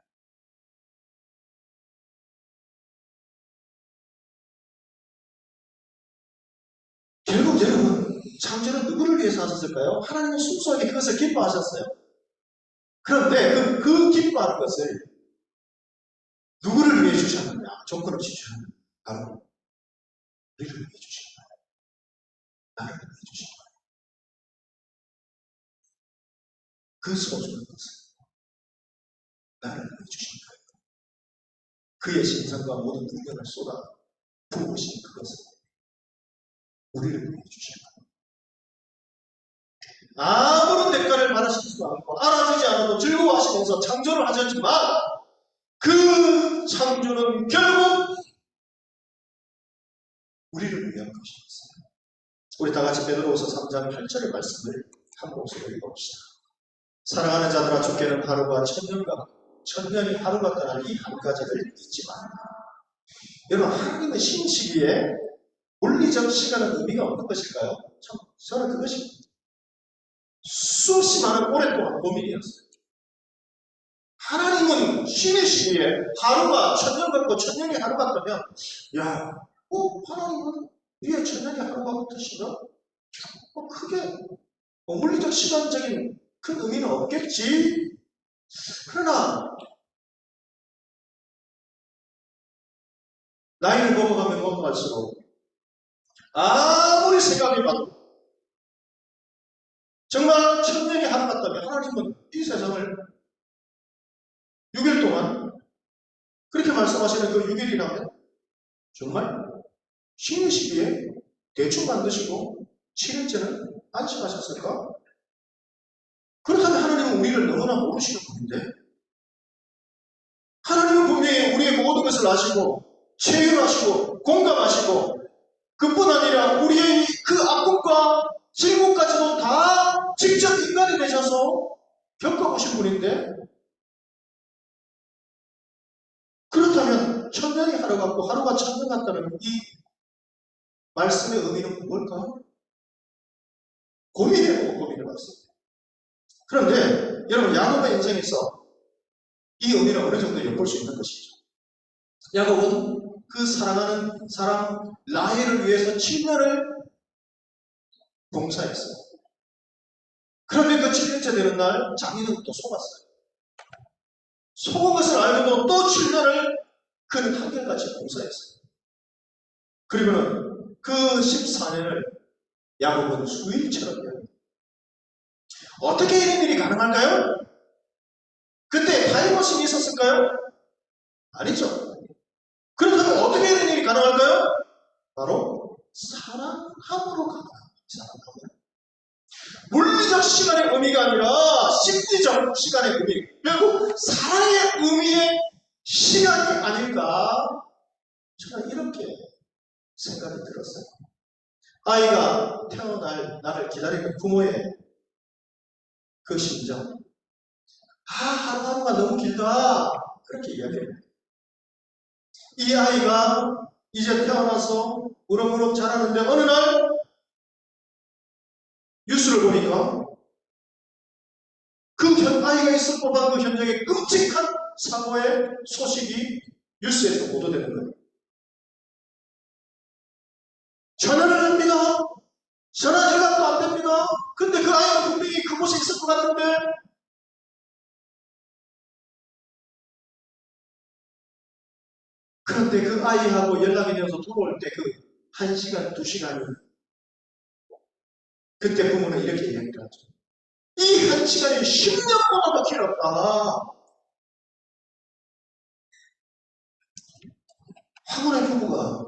결국 여러분 창조는 누구를 위해서 하셨을까요? 하나님은 순수하게 그것을 기뻐하셨어요. 그런데 그 기뻐하는 것을 누구를 위해 주셨느냐? 조건 없이 주셨느냐? 바로 우리를 위해 주신 거예요. 나를 위해 주신 거예요. 그 소중한 것을 나를 위해 주신 거예요. 그의 신성과 모든 능력을 쏟아 부으신 그것을 우리를 위해 주신 거예요. 아무런 대가를 받으시지도 않고 알아주지 않아도 즐거워하시면서 창조를 하셨지만 그 창조는 결국 우리를 위한 것이었어요. 우리 다 같이 베드로후서 3장 8절의 말씀을 한 목소리로 읽어봅시다. 사랑하는 자들아 주께는 하루가 천년이 하루가 떠날 이 한 가지를 잊지 마라. 여러분 하나님의 신시기에 물리적 시간은 의미가 없는 것일까요? 저는 그것이 수없이 많은 오랫동안 고민이었어요. 하나님은 신의 시기에 하루가 천년 같고 천년이 하루 같다면 하나님은 위에 천년이 하루 같으시나? 크게 물리적 시간적인 큰 의미는 없겠지. 그러나 나이를 먹어가면 먹어갈수록 아무리 생각해봐도 정말 천년이 하루 같다면 하나님은 이 세상을 6일 동안 그렇게 말씀하시는 그 6일이라면 정말 쉬는 시기에 대충 만드시고 7일째는 안식하셨을까? 그렇다면 하나님은 우리를 너무나 모르시는 분인데 하나님은 분명히 우리의 모든 것을 아시고 체휼하시고 공감하시고 그뿐 아니라 우리의 그 아픔과 질고까지도 다 직접 인간이 되셔서 겪어보신 분인데 그렇다면 천년이 하루 같고 하루가 천년 같다는 이 말씀의 의미는 뭘까? 고민해봤습니다. 그런데 여러분 야곱의 인생에서 이 의미를 어느 정도 엿볼 수 있는 것이죠. 야곱은 그 사랑하는 사람 라헬을 위해서 7년을 봉사했어요. 그런데 그 7년째 되는 날 자기는 또 속았어요. 속은 것을 알고도 또 7년을 그는 한결같이 봉사했어요. 그리고는 그 14년을 야곱은 수일처럼 배웁니다. 어떻게 이런 일이 가능할까요? 그때 타임머신이 있었을까요? 아니죠. 그렇다면 어떻게 이런 일이 가능할까요? 바로 사랑함으로 가능합니다. 사랑함으로. 물리적 시간의 의미가 아니라 심리적 시간의 의미, 결국 사랑의 의미의 시간이 아닐까, 저는 이렇게 생각이 들었어요. 아이가 태어날 날을 기다리는 부모의 그 심정, 하루하루가 너무 길다, 그렇게 이야기합니다. 이 아이가 이제 태어나서 우럭우럭 자라는데 어느 날 뉴스를 보니까 그 아이가 있을 법한 그 현장의 끔찍한 사고의 소식이 뉴스에서 보도되는 거예요. 전화를 합니다. 전화 연락도 안 됩니다. 근데 그 아이가 분명히 그곳에 있을 것 같은데 그런데 그 아이하고 연락이 되어서 돌아올 때 그 1시간, 2시간이 그때 부모는 이렇게 이야기를 하죠. 이 1시간이 10년보다도 길었다. 황홀한 부부가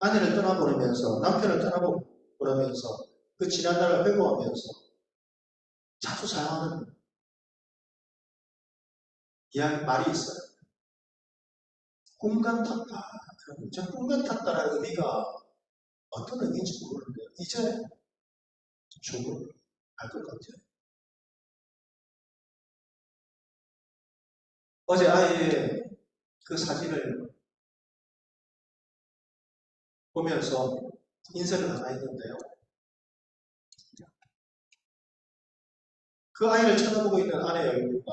아내를 떠나보내면서 남편을 떠나보내면서 그 지난날을 회고하면서 자주 사용하는 말이 있어요. 꿈간 탔다. 저 꿈간 탔다라는 의미가 어떤 의미인지 모르는데 이제 조금 알 것 같아요. 어제 아이의 그 사진을 보면서 인쇄를 하나 했는데요. 그 아이를 쳐다보고 있는 아내의 얼굴과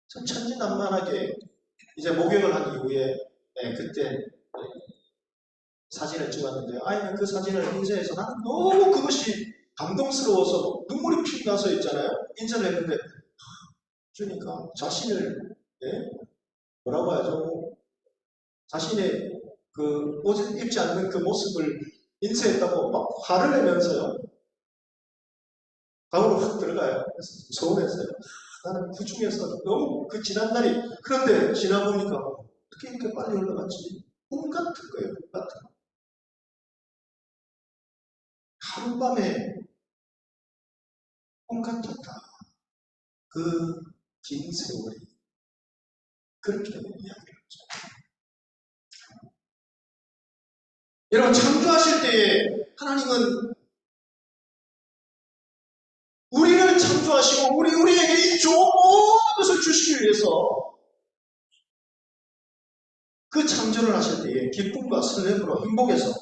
참 천진난만하게 이제 목욕을 한 이후에 그때 사진을 찍었는데 아이는 그 사진을 인쇄해서 나는 너무 그것이 감동스러워서 눈물이 피 나서 있잖아요. 인쇄를 했는데 그러니까 자신을 뭐라고 하죠? 자신의 그 옷을 입지 않는 그 모습을 인쇄했다고 막 화를 내면서요. 방으로 확 들어가요. 그래서 서운했어요. 나는 그 중에서 너무 그 지난날이 그런데 지나보니까 어떻게 이렇게 빨리 흘러갔지? 꿈 같은 거예요. 꿈 같은 거. 하룻밤에 꿈 같았다. 그 긴 세월이 그렇게 이야기를 하죠. 여러분 창조하실 때에 하나님은 우리를 창조하시고 우리에게 이 좋은 모든 것을 주시기 위해서 그 창조를 하실 때에 기쁨과 설렘으로 행복해서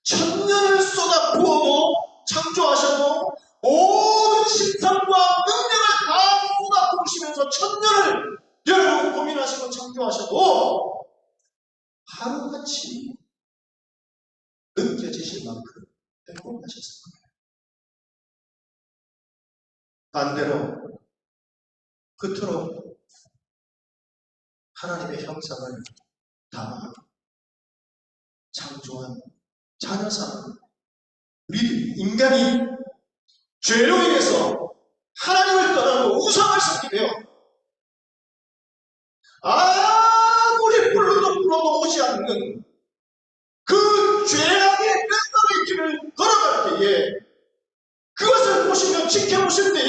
천년을 쏟아 부어도 창조하셔도 모든 심상과 능력을 다 쏟아 부으시면서 천년을 여러분 고민하시고 창조하셔도 하루같이 느껴지실 만큼 행복하셨을 거예요. 반대로 그토록 하나님의 형상을 다 창조한 자녀상 우리들 인간이 죄로 인해서 하나님을 떠나고 우상을 섬기게 되어 아무리 불러도 오지 않는 그 죄악의 뼈다귀 길을 걸어갈 때에 그것을 보시며 지켜보실 때에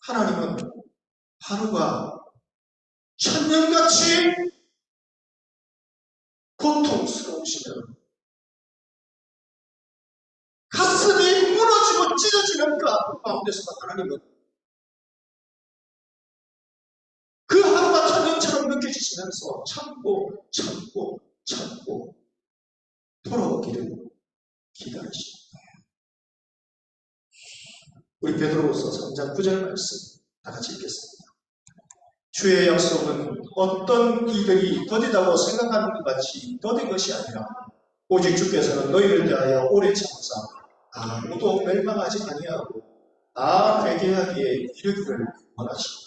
하나님은 하루가 천년같이 고통스러우시면 가슴이 무너지고 찢어지는 그 아픔 가운데서 하나님은 그 하루가 천년처럼 느껴지시면서 참고 돌아오기를 기다리십니다. 우리 베드로후서 3장 9절 말씀 다 같이 읽겠습니다. 주의 약속은 어떤 이들이 더디다고 생각하는 것 같이 더딘 것이 아니라 오직 주께서는 너희를 대하여 오래 참으사 아무도 멸망하지 아니하고 다 회개하기에 이르기를 원하십니다.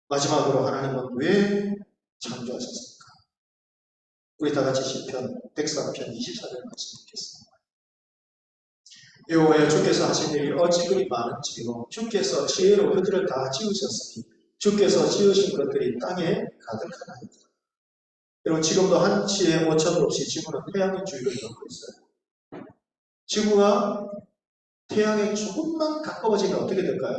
마지막으로 하나님은 왜 창조하셨습니까? 우리 다 같이 시편 104편 24절 말씀 읽겠습니다. 여호와여 주께서 하신 일이 어찌 그리 많은지요. 주께서 지혜로 그들을 다 지으셨으니 주께서 지으신 것들이 땅에 가득하나이다. 여러분 지금도 한치의 오차도 없이 지구는 태양의 주위를 돌고 있어요. 지구가 태양에 조금만 가까워지면 어떻게 될까요?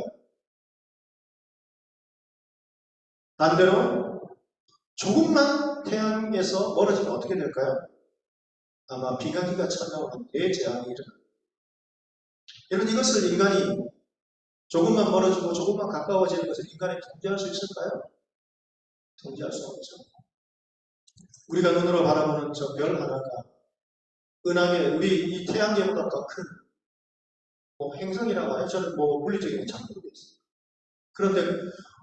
반대로 조금만 태양에서 멀어지면 어떻게 될까요? 아마 비강기가 찾아오는 대재앙이 일어납니다. 여러분 이것을 인간이 조금만 멀어지고 조금만 가까워지는 것을 인간이 통제할 수 있을까요? 통제할 수 없죠. 우리가 눈으로 바라보는 저 별 하나가 은하계 우리 이 태양계보다 더 큰 행성이라고 해요. 저는 물리적인 잘 모르겠어요. 그런데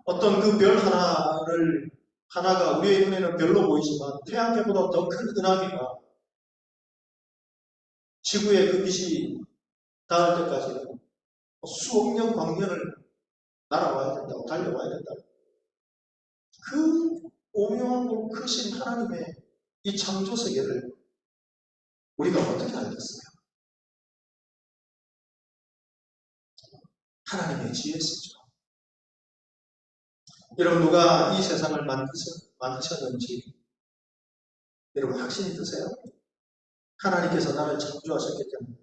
어떤 그 별 하나가 우리의 눈에는 별로 보이지만 태양계보다 더 큰 은하계가 지구에 그 빛이 닿을 때까지는 수억 년 광년을 날아와야 된다고 달려와야 된다고. 그 오묘하고 크신 하나님의 이 창조 세계를 우리가 어떻게 알겠어요? 하나님의 지혜시죠. 여러분 누가 이 세상을 만드셨는지 여러분 확신이 드세요? 하나님께서 나를 창조하셨기 때문에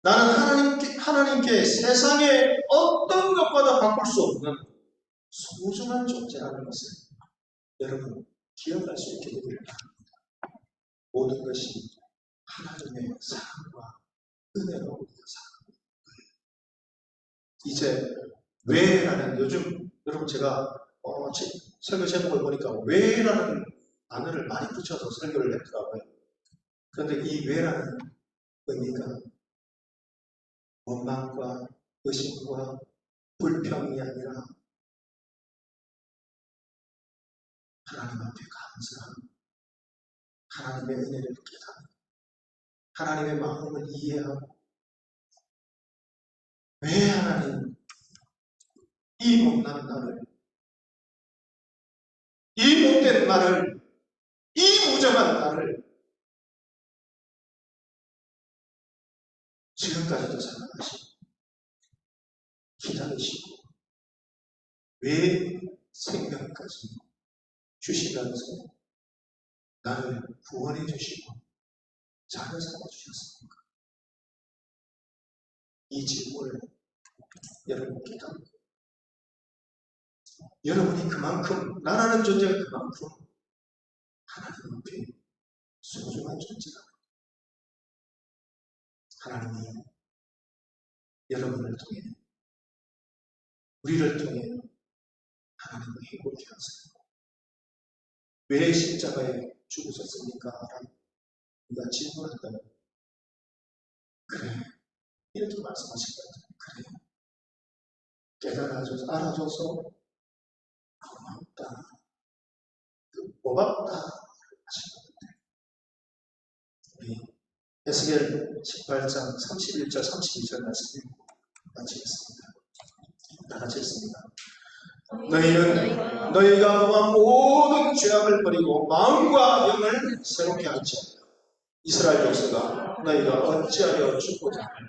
나는 하나님께 세상의 어떤 것과도 바꿀 수 없는 소중한 존재라는 것을 여러분 기억할 수 있게 되기를 바랍니다. 모든 것이 하나님의 사랑과 은혜로 우리가 살아갑니다. 이제 왜라는 요즘 여러분 제가 설교 제목을 보니까 왜라는 단어를 많이 붙여서 설교를 했더라고요. 그런데 이 왜라는 의미가 원망과 의심과 불평이 아니라 하나님 앞에 감사하고 하나님의 은혜를 깨닫고 하나님의 마음을 이해하고 왜 하나님 이 못난 나를 이 못된 나를 이 무정한 나를 지금까지도 사랑하시고 기다리시고 왜 생명까지 주시면서 나를 구원해 주시고 잘 살아주셨습니까? 이 질문을 여러분께 던집니다. 여러분이 그만큼 나라는 존재가 그만큼 하나님 앞에 소중한 존재다. 하나님이 여러분을 통해 우리를 통해 하나님을 행복케 하세요. 왜 십자가에 죽으셨습니까? 우리가 질문한다면 그래 이렇게 말씀하실 거예요. 그래 깨달아줘서 알아줘서 고맙다 고맙다 하시거든요. 우리 에스겔 18장 31절 32절 말씀 마치겠습니다. 다 같이 읽습니다. 너희는 너희가 범한 모든 죄악을 버리고 마음과 영을 새롭게 할지어다. 이스라엘 족속아 너희가 어찌하여 죽고자 하느냐.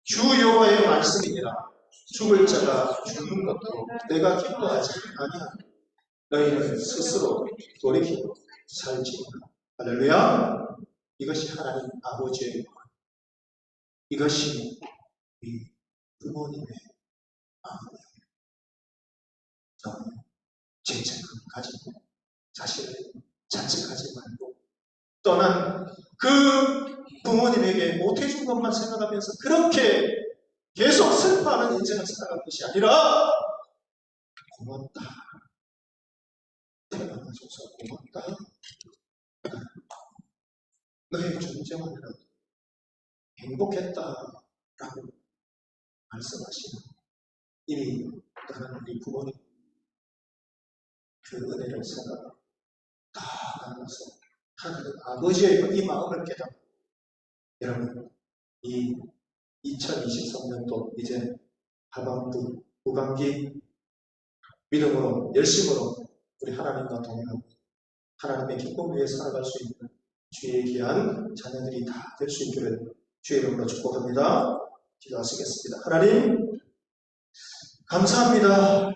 주 여호와의 말씀이니라. 죽을 자가 죽는 것도 내가 기뻐하지 아니하노라. 너희는 스스로 돌이키고 살지어다. 할렐루야. 이것이 하나님 아버지의 말. 이것이 우리 부모님의 마음이에요. 너무 죄책을 가지고 자신을 자책하지 말고 떠난 그 부모님에게 못해준 것만 생각하면서 그렇게 계속 슬퍼하는 인생을 살아갈 것이 아니라 고맙다. 태어나줘서 고맙다. 너의 존재만이라도 행복했다라고 말씀하시는 이미 떠난 우리 부모님 그 은혜를 생각 다 나눠서 하나님 아버지의 이 마음을 깨닫고 여러분 이 2023년도 이제 하반기 후반기 믿음으로 열심으로 우리 하나님과 동행하고 하나님의 기쁨 위에 살아갈 수 있는 주의 귀한 자녀들이 다 될 수 있기를 주의 이름으로 축복합니다. 기도하시겠습니다. 하나님 감사합니다.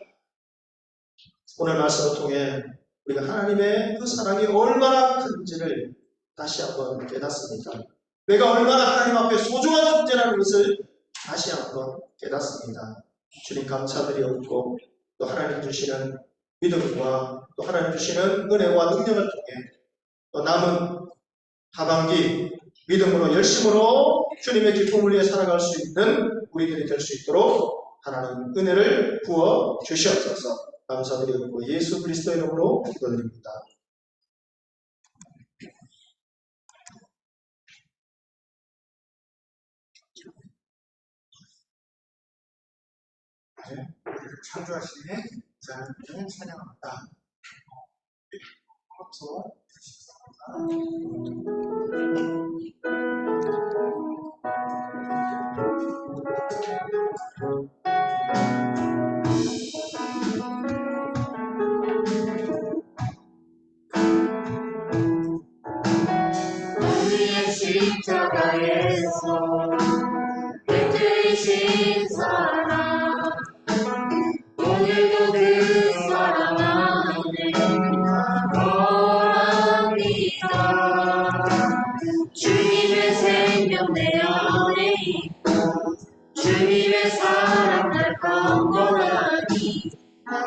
오늘 말씀을 통해 우리가 하나님의 그 사랑이 얼마나 큰지를 다시 한번 깨닫습니다. 내가 얼마나 하나님 앞에 소중한 존재라는 것을 다시 한번 깨닫습니다. 주님 감사드리옵고 또 하나님 주시는 믿음과 또 하나님 주시는 은혜와 능력을 통해 또 남은 하반기 믿음으로 열심으로 주님의 기쁨을 위해 살아갈 수 있는 우리들이 될 수 있도록 하나님 은혜를 부어 주시옵소서. 감사드리고 예수 그리스도의 이름으로 기도드립니다. 우리를 창조하시네 자는 찬양합니다. 박수 우리의 십자가에서 되신 사랑 오늘도 그 사랑 안에 거합니다. 주님의 생명 내 안에 있고 주님의 사랑 날 강건하니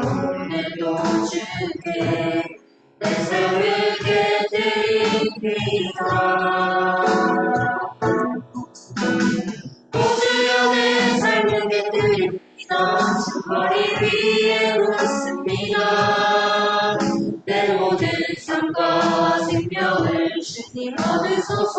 오늘도 주께 내 삶을 깨뜨립니다. 오늘여 내 삶을 깨뜨립니다. 머리 위에 놓습니다. 내 모든 삶과 생명을 주님 얻으소서.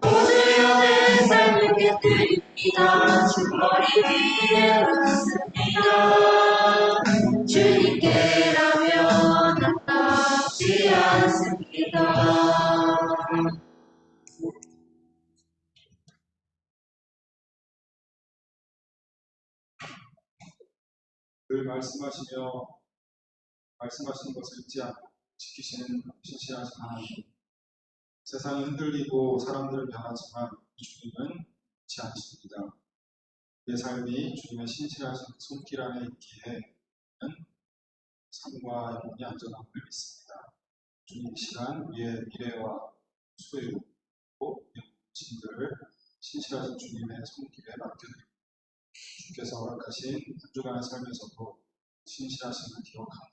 오늘여 내 삶을 깨뜨립니다. 주 머리 위에 놓습니다. 주님께라면 아깝지 않습니다. 늘 말씀하시며 말씀하시는 것을 잊지 않고 지키시는 신실하신 하나님. 세상이 흔들리고 사람들은 변하지만 주님은 잊지 않으십니다. 내 삶이 주님의 신실하신 손길 안에 있기에 삶과 영혼이 안전함을 믿습니다. 주님 이 시간 우리의 미래와 소유 또 진들을 신실하신 주님의 손길에 맡겨드립니다. 주께서 허락하신 한 주간의 삶에서도 신실하심을 기억하며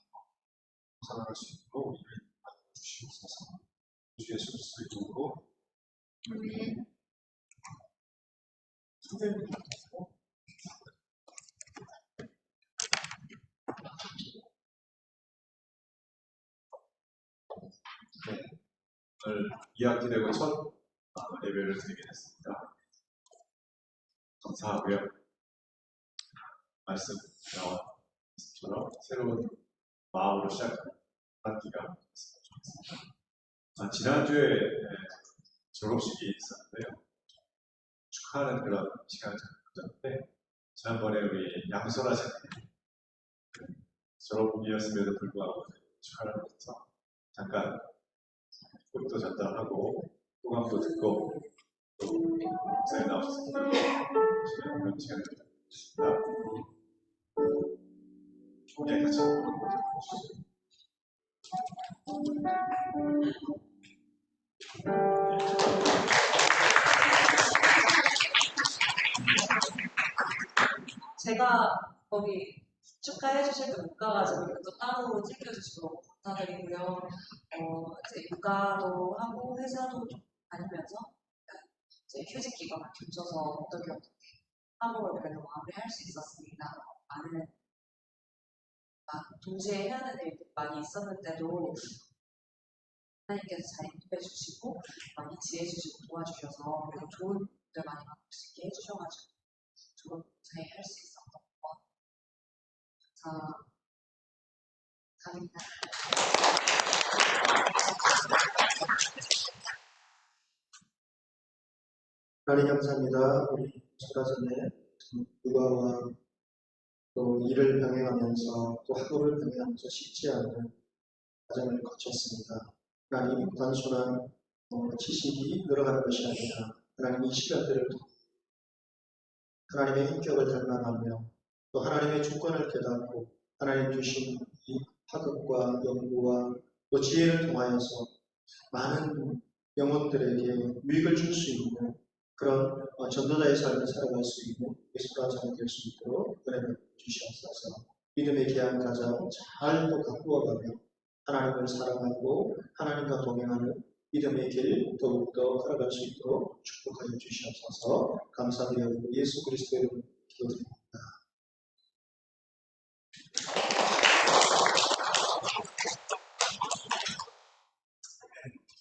살아갈 수 있도록 우리를 주시옵소서. 주 예수 그리스도의 이름으로 아멘. 오늘 2학기 되고 첫 예배를 드리게 됐습니다. 감사하고요. 말씀 나온 것처럼 새로운 마음으로 시작하는 학기가 됐으면 좋겠습니다. 지난주에 졸업식이 있었는데요. 축하하는 그런 시간을 가졌는데 지난번에 우리 양소라 장님 졸업이었음에도 불구하고 축하를 하면서 잠깐 꽃도 전달하고 소감도 듣고 또 목사님 나오셔서 그런 시간을 가졌습니다. 네, 같이 한번 보시죠. 제가 거기 축하해 주실 때 못 가가지고 또 따로 챙겨주시고 감사드리고요. 이제 육아도 하고 회사도 좀 다니면서 이제 휴직 기간을 겹쳐서 어떻게 하고 그래도 마무리할 수 있었습니다. 많은 동시에 해야 되는 일들이 많이 있었는데도 하나님께서 잘 인도해 주시고 많이 지혜 주시고 도와주셔서 그리고 좋은 일들 많이 만날 수 있게 해주셔가지고 좋은 목사에 할 수 있었던 것 감사합니다. 하나님 감사합니다. 우리 전에 육아와 또 일을 병행하면서 또 학업을 병행하면서 쉽지 않은 과정을 거쳤습니다. 하나님 단순한 지식이 늘어가는 것이 아니라 하나님 이 시간들을 통해 하나님의 인격을 닮아가며 또 하나님의 주권을 깨닫고 하나님 주신 이 학업과 연구와 또 지혜를 통하여서 많은 영혼들에게 유익을 줄 수 있는 그런 전도자의 삶을 살아갈 수 있는 예수라자가 될 수 있도록 은혜를 주시옵소서. 믿음의 귀한 가정 잘 또 가꾸어가며 하나님을 사랑하고 하나님과 동행하는 믿음의 길 더욱더 걸어갈 수 있도록 축복하여 주시옵소서. 감사드려 예수 그리스도의 이름으로 기도드립니다.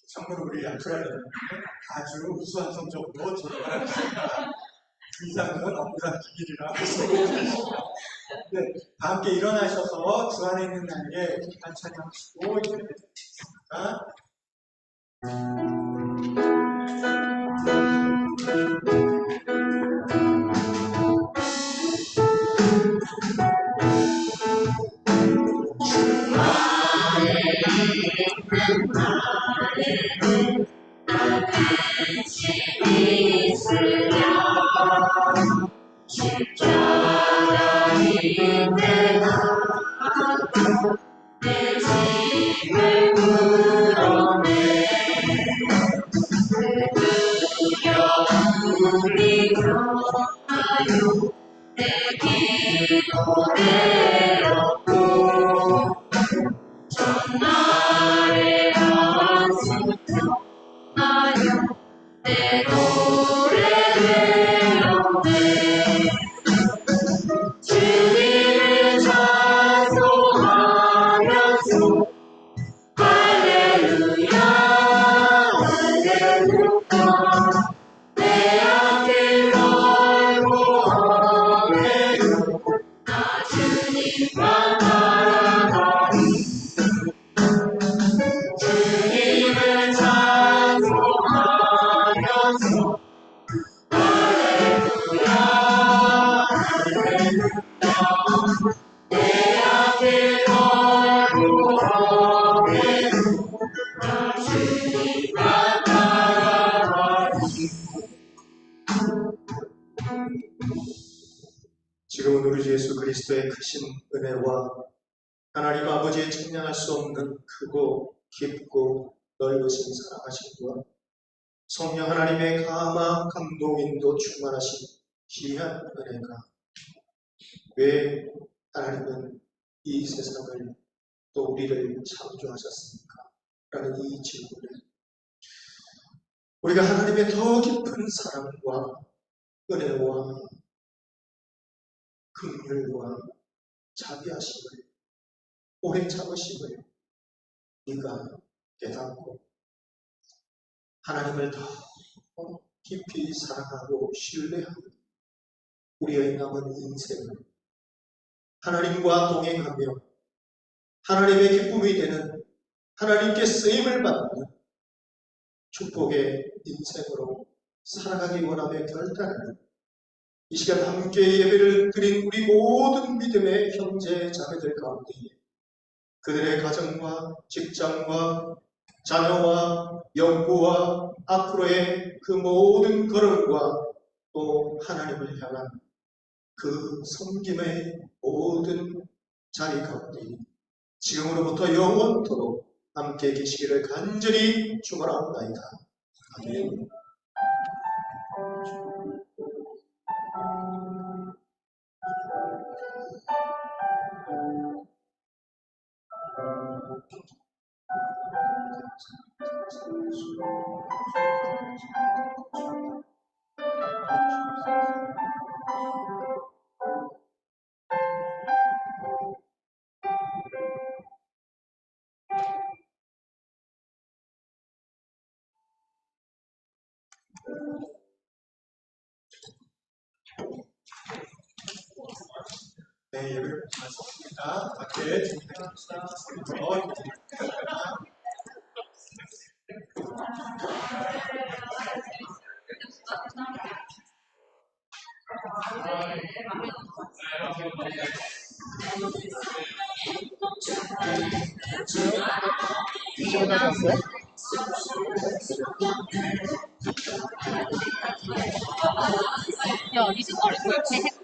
참고로 우리 약프라는 아주 우수한 성적으로 졸업하였습니다. 그 이상은 없다 기일이라 말씀드리겠습니다. 네, 다 함께 일어나셔서 주 안에 있는 나에게 기간 찬양하시고 예배드리겠습니다. 지금은 우리 주 예수 그리스도의 크신 은혜와 하나님 아버지의 측량할 수 없는 크고 깊고 넓으신 사랑하심과 성령 하나님의 감화 감동 인도 충만하신 귀한 은혜가 왜 하나님은 이 세상을 또 우리를 창조하셨습니까? 라는 이 질문을 우리가 하나님의 더 깊은 사랑과 은혜와 긍휼과 자비하심을 오래 참으심을 우리가 깨닫고 하나님을 더 깊이 사랑하고 신뢰하고 우리의 남은 인생을 하나님과 동행하며 하나님의 기쁨이 되는 하나님께 쓰임을 받는 축복의 인생으로 살아가기 원하며 결단하는 이 시간 함께 예배를 드린 우리 모든 믿음의 형제 자매들 가운데 그들의 가정과 직장과 자녀와 연구와 앞으로의 그 모든 걸음과 또 하나님을 향한 그 섬김의 모든 자리 가운데 지금으로부터 영원토록 함께 계시기를 간절히 축원하옵나이다. 아멘. 네, 예배를 마쳤습니다. 밖에 준비합시다. 야, 이 색깔이 왜 이렇게